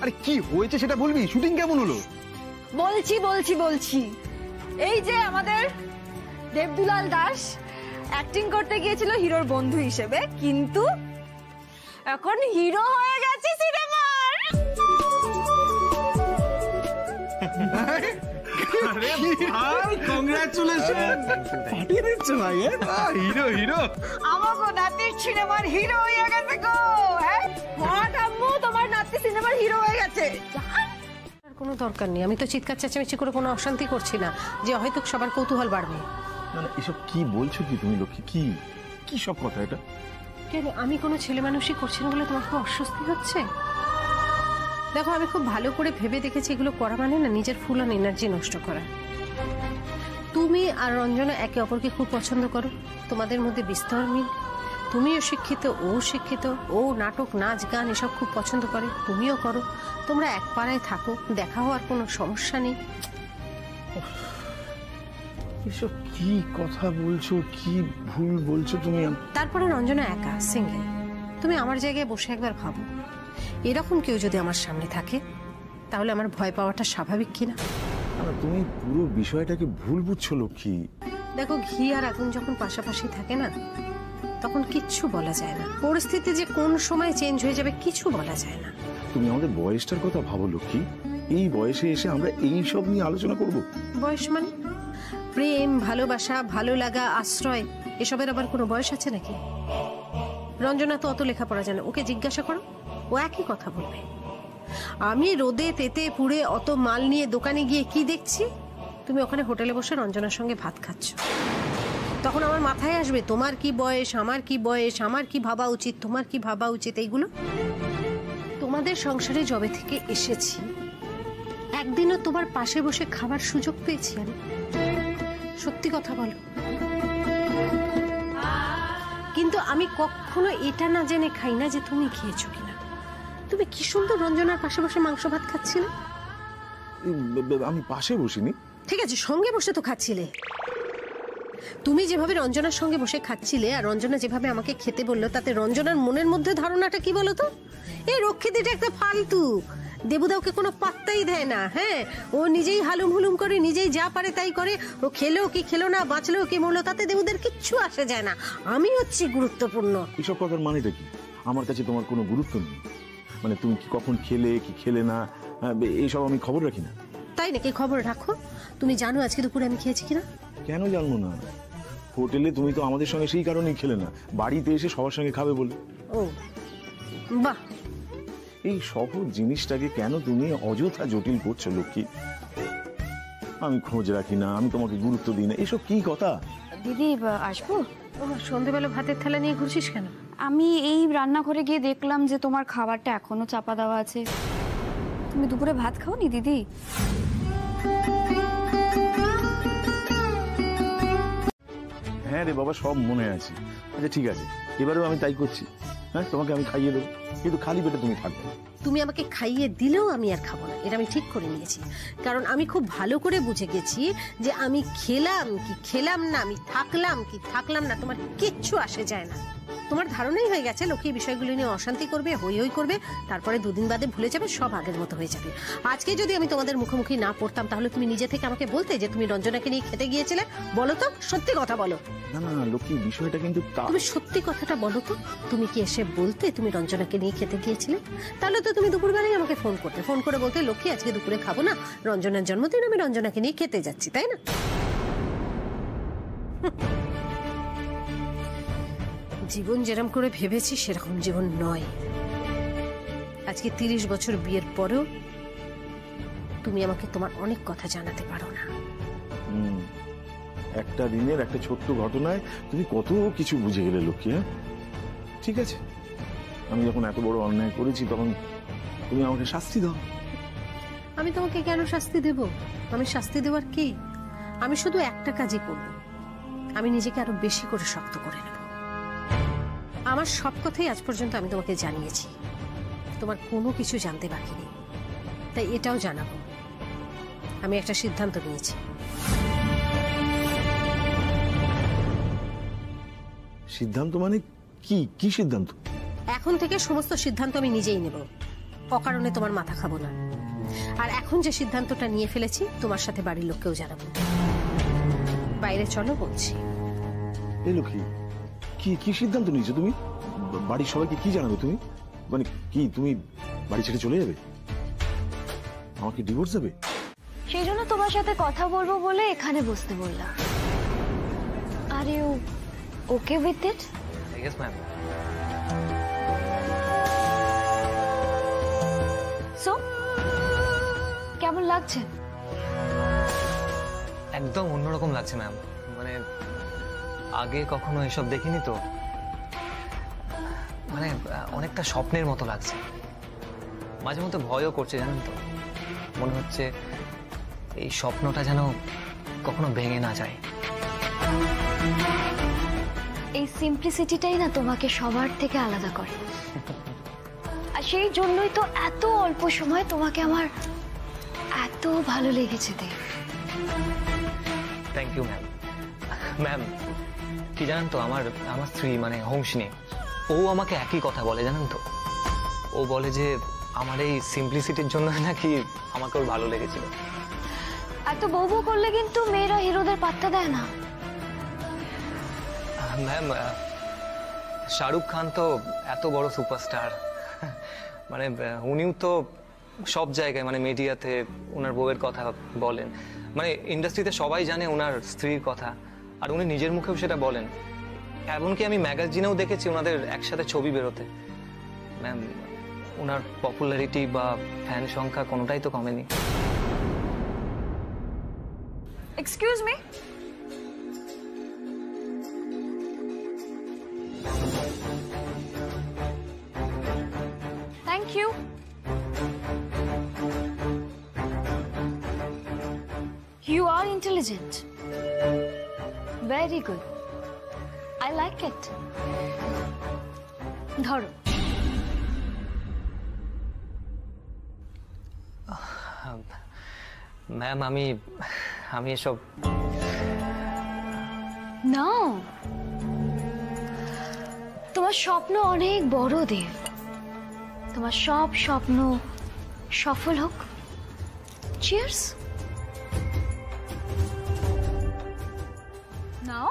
Speaker 17: আরে কি হয়েছে সেটা বলবি? শুটিং কেমন হলো?
Speaker 5: বলছি বলছি বলছি এই যে আমাদের দেবদুলাল দাস অ্যাক্টিং করতে গিয়েছিল হিরোর বন্ধু হিসেবে, কিন্তু এখন হিরো হয়ে গেছে সিনেমার।
Speaker 17: কংগ্রাচুলেশন! পাঠিয়ে দিচ্ছ ভাই। হিরো হিরো
Speaker 5: আমাগো নাতির সিনেমার হিরো হয়ে গেছে গো। হ্যাঁ আম্মু, তোমার নাতি সিনেমার হিরো হয়ে গেছে।
Speaker 6: কোনো দরকার নেই, আমি তো চিৎকার চেঁচামেচি করে কোনো অশান্তি করছি না যে হয়তো সবার কৌতূহল বাড়বে।
Speaker 17: না না, এসব কি বলছো কি তুমি লক্ষ্মী? কি কি সব কথা এটা?
Speaker 6: কেন আমি কোনো ছেলে মানুষই করছি না বলে তোমার খুব অস্বস্তি হচ্ছে? দেখো, আমি খুব ভালো করে ভেবে দেখেছি এগুলো করা মানে না নিজের ফুল অন এনার্জি নষ্ট করা। তুমি আর রঞ্জনা একে অপরকে খুব পছন্দ করো, তোমাদের মধ্যে বিস্তর মিল। তুমিও শিক্ষিত, ও শিক্ষিত, ও নাটক নাচ গান এসব খুব পছন্দ করে, তুমিও করো। তোমরা এক পাড়ায় থাকো, দেখা হওয়ার কোনো সমস্যা নেই।
Speaker 17: এসব কি কথা বলছো? কি ভুল বলছো তুমি?
Speaker 6: তারপরে রঞ্জনা একা সিঙ্গেল, তুমি আমার জায়গায় বসে একবার ভাবো, এরকম কেউ যদি আমার সামনে থাকে তাহলে আমার ভয় পাওয়াটা স্বাভাবিক কিনা?
Speaker 17: তুমি পুরো বিষয়টাকে ভুল বুঝছো লক্ষ্মী।
Speaker 6: দেখো, ঘি আর আগুন যখন পাশাপাশি থাকে না তখন কিচ্ছু বলা যায় না, পরিস্থিতি যে কোন সময় চেঞ্জ হয়ে যাবে কিছু বলা যায় না।
Speaker 17: তুমি আমাদের বয়সটার কথা ভাবো লক্ষ্মী, এই বয়সে এসে আমরা এই সব নিয়ে আলোচনা করব?
Speaker 6: বয়স মানে প্রেম, ভালোবাসা, ভালো লাগা, আশ্রয়, এসবের আবার কোনো বয়স আছে নাকি? রঞ্জনা তো অত লেখাপড়া জানে, ওকে জিজ্ঞাসা করো, ও একই কথা বলবে। আমি রোদে তেতে পুড়ে অত মাল নিয়ে দোকানে গিয়ে কি দেখছি, তুমি ওখানে হোটেলে বসে রঞ্জনার সঙ্গে ভাত খাচ্ছ। তখন আমার মাথায় আসবে তোমার কি বয়স, আমার কি বয়স, আমার কি ভাবা উচিত, তোমার কি ভাবা উচিত। এইগুলো তোমাদের সংসারে যবে থেকে এসেছি একদিনও তোমার পাশে বসে খাবার সুযোগ পেয়েছি আমি? সত্যি কথা বলো। কিন্তু আমি কখনো এটা না জেনে খাই না যে তুমি খেয়েছো কিনা। তুমি কি সুন্দর রঞ্জনার পাশে বসে মাংস ভাত খাচ্ছিলে।
Speaker 17: আমি পাশে বসিনি।
Speaker 6: ঠিক আছে, সঙ্গে বসে তো খাচ্ছিলে। তুমি যেভাবে রঞ্জনার সঙ্গে বসে খাচ্ছিলে আর রঞ্জনা যেভাবে আমাকে খেতে বললো, তাতে রঞ্জনার মনের মধ্যে ধারণাটা কি বলো তো? এই রক্ষিতিটা একটা ফালতু, দেবুদা ওকে কোনো পাত্তাই দেয় না। হ্যাঁ, ও নিজেই হালুম হুলুম করে, নিজেই যা পারে তাই করে। ও খেলেও কি খেলো না, বাঁচলেও কি মরলো, তাতে দেবুদের কিচ্ছু আসে যায় না। আমি হচ্ছি গুরুত্বপূর্ণ।
Speaker 17: এসব কথার মানেটা কি? আমার কাছে তোমার কোনো গুরুত্ব নেই? মানে তুমি কি কখন খেলে কি খেলে না এইসব আমি খবর রাখি না?
Speaker 6: তাই নাকি? খবর রাখো। তুমি জানো আজকে দুপুরে আমি খেয়েছি কিনা?
Speaker 17: কেন জানবো না? হোটেলে তুমি তো আমাদের সঙ্গে সেই কারণেই খেলে না, বাড়িতে এসে সবার সঙ্গে খাবে বলে।
Speaker 6: ও বাহ,
Speaker 17: এই সহজ জিনিসটাকে কেন তুমি অযথা জটিল করছো লক্ষ্মী? আমি খোঁজ রাখি না, আমি তোমাকে গুরুত্ব দিই না, এসব কি কথা?
Speaker 5: দিদি আসবো?
Speaker 6: সন্ধ্যেবেলা ভাতের থালা নিয়ে ঘুরছিস কেন?
Speaker 5: আমি এই রান্নাঘরে গিয়ে দেখলাম যে তোমার খাবারটা এখনো চাপা দেওয়া আছে। তুমি দুপুরে ভাত খাওনি দিদি?
Speaker 17: হ্যাঁ রে বাবা, সব মনে আছে। আচ্ছা ঠিক আছে, এবারেও আমি তাই করছি। হ্যাঁ, তোমাকে আমি খাইয়ে দেবো, কিন্তু খালি পেটে তুমি থাকবে।
Speaker 6: তুমি আমাকে খাইয়ে দিলেও আমি আর খাবো না, এটা আমি ঠিক করে নিয়েছি। কারণ আমি খুব ভালো করে বুঝে গেছি যে আমি খেলাম কি খেলাম না, আমি থাকলাম কি থাকলাম না, তোমার কিচ্ছু আসে যায় না। তোমার ধারণাই হয়ে গেছে লক্ষ্মী বিষয়গুলো নিয়ে অশান্তি করবে, হই হই করবে, তারপরে দুদিন বাদে ভুলে যাবে, সব আগের মতো হয়ে যাবে। আজকে যদি আমি তোমাদের মুখোমুখি না পড়তাম তাহলে তুমি নিজে থেকে আমাকে বলতে যে তুমি রঞ্জনাকে নিয়ে খেতে গিয়েছিলে? বলো তো, সত্যি কথা বলো।
Speaker 17: না না না লক্ষ্মী, বিষয়টা কিন্তু
Speaker 6: তুমি সত্যি কথাটা বলো তো, তুমি কি এসে বলতে তুমি রঞ্জনাকে নিয়ে খেতে গিয়েছিলে? তাহলে তো তুমি দুপুরবেলায় আমাকে ফোন করতে, ফোন করে বলতে লক্ষ্মী আজকে দুপুরে খাবো না, রঞ্জনার জন্মদিন, আমি রঞ্জনাকে নিয়ে খেতে যাচ্ছি, তাই না? জীবন যেরকম করে ভেবেছি সেরকম জীবন নয়। আজকে 30 বছর বিয়ের পরেও তুমি আমাকে তোমার অনেক কথা জানাতে পারো না।
Speaker 17: একটা দিনের একটা ছোট্ট ঘটনায় তুমি কত কিছু বুঝে গেলে লক্ষ্মী। হ্যাঁ ঠিক আছে, আমি যখন এত বড় অন্যায় করেছি তখন তুমি আমাকে শাস্তি দাও।
Speaker 6: আমি তোমাকে কেন শাস্তি দেব? আমি শাস্তি দেওয়ার কি? আমি শুধু একটা কাজই করব, আমি নিজেকে আরো বেশি করে শক্ত করে নেব। আমার সব কথাই আজ পর্যন্ত আমি তোমাকে জানিয়েছি, তোমার কোনো কিছু জানতে বাকি নেই, তাই এটাও জানাবো। আমি একটা সিদ্ধান্ত নিয়েছি।
Speaker 17: সিদ্ধান্ত মানে কি? কি সিদ্ধান্ত?
Speaker 6: এখন থেকে সমস্ত সিদ্ধান্ত আমি নিজেই নেব। অকারণে তোমার মাথা খাবো না। আর এখন যে সিদ্ধান্তটা নিয়ে ফেলেছি তোমার সাথে বাড়ির লোককেও জানাবো। বাইরে চলো বলছি।
Speaker 17: এই লক্ষ্মী, কি কি সিদ্ধান্ত নিয়েছো তুমি? বাড়ির সবাইকে কি জানাবে তুমি? মানে কি তুমি বাড়ি ছেড়ে চলে যাবে? আমাকে ডিভোর্স দেবে?
Speaker 5: সেই জন্য তোমার সাথে কথা বলবো বলে এখানে বসতে বললাম। Are you okay with it?
Speaker 9: Yes ma'am.
Speaker 5: So কেমন লাগছে?
Speaker 9: একদম অন্যরকম লাগছে ম্যাম। মানে আগে কখনো এসব দেখিনি তো, মানে অনেকটা স্বপ্নের মতো লাগছে। মাঝে মধ্যে ভয়ও করছে জানেন তো, মনে হচ্ছে এই স্বপ্নটা যেন কখনো ভেঙে না যায়।
Speaker 5: এই সিম্পলিসিটিটাই না তোমাকে সবার থেকে আলাদা করে, আর সেই জন্যই তো এত অল্প সময় তোমাকে আমার এত ভালো লেগেছে দেব।
Speaker 9: Thank you ma'am. ম্যাম কি জানেন তো, আমার স্ত্রী মানে হোমসিনী, ও আমাকে একই কথা বলে জানেন তো। ও বলে যে আমার এই সিম্পলিসিটির জন্য নাকি আমাকে ওর ভালো লেগেছিল।
Speaker 5: এত বউ বউ করলে কিন্তু মেয়েরা হিরোদের পাত্তা দেয় না।
Speaker 9: ম্যাম শাহরুখ খান তো এত বড় সুপারস্টার, মানে উনিও তো সব জায়গায় মানে মিডিয়াতে ওনার বউয়ের কথা বলেন, মানে ইন্ডাস্ট্রিতে সবাই জানে ওনার স্ত্রীর কথা, আর উনি নিজের মুখেও সেটা বলেন। এমনকি আমি ম্যাগাজিনেও দেখেছি ওনাদের একসাথে ছবি বেরোতে। ম্যাম ওনার পপুলারিটি বা ফ্যান সংখ্যা কোনোটাই তো কমেনি।
Speaker 5: Excuse me, thank you. You are intelligent. Very good. I like it. ধরো।
Speaker 9: ম্যাম আমি এসব
Speaker 5: না, তোমার স্বপ্ন অনেক বড় দেব, তোমার সব স্বপ্ন সফল হোক। চিয়ার্স। নাও।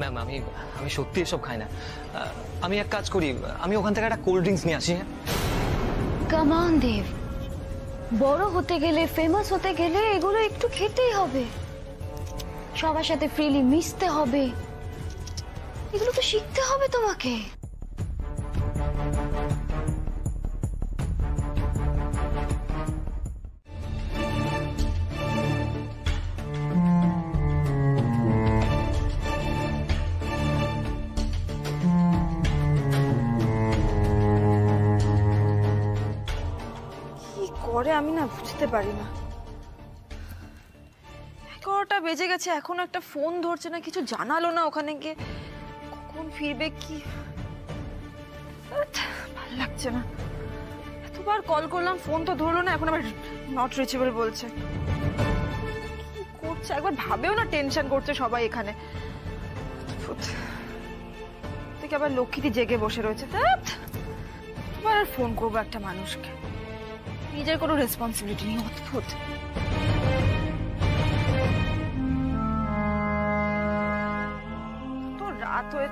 Speaker 9: ম্যাম আমি সত্যি এসব খাই না। আমি এক কাজ করি, আমি ওখান থেকে একটা কোল্ড ড্রিঙ্কস নিয়ে আসি।
Speaker 5: কাম অন দেব, বড় হতে গেলে ফেমাস হতে গেলে এগুলো একটু খেতেই হবে, সবার সাথে ফ্রিলি মিশতে হবে, এগুলো তো শিখতে হবে তোমাকে।
Speaker 19: করে আমি না বুঝতে পারি না, 11টা বেজে গেছে এখনো একটা ফোন ধরছে না, কিছু জানালো না ওখানে গিয়ে কখন ফিরবে কি, ভালো লাগছে না। এতবার কল করলাম ফোন তো ধরলো না, এখন আবার নট রিচেবল বলছে। কি করছে একবার ভাবেও না, টেনশন করছে সবাই এখানে। থেকে আবার লক্ষ্মীটি জেগে বসে রয়েছে, আবার আর ফোন করবো একটা মানুষকে, নিজের কোনো রেসপন্সিবিলিটি নেই। অদ্ভুত। তো রাত হয়ে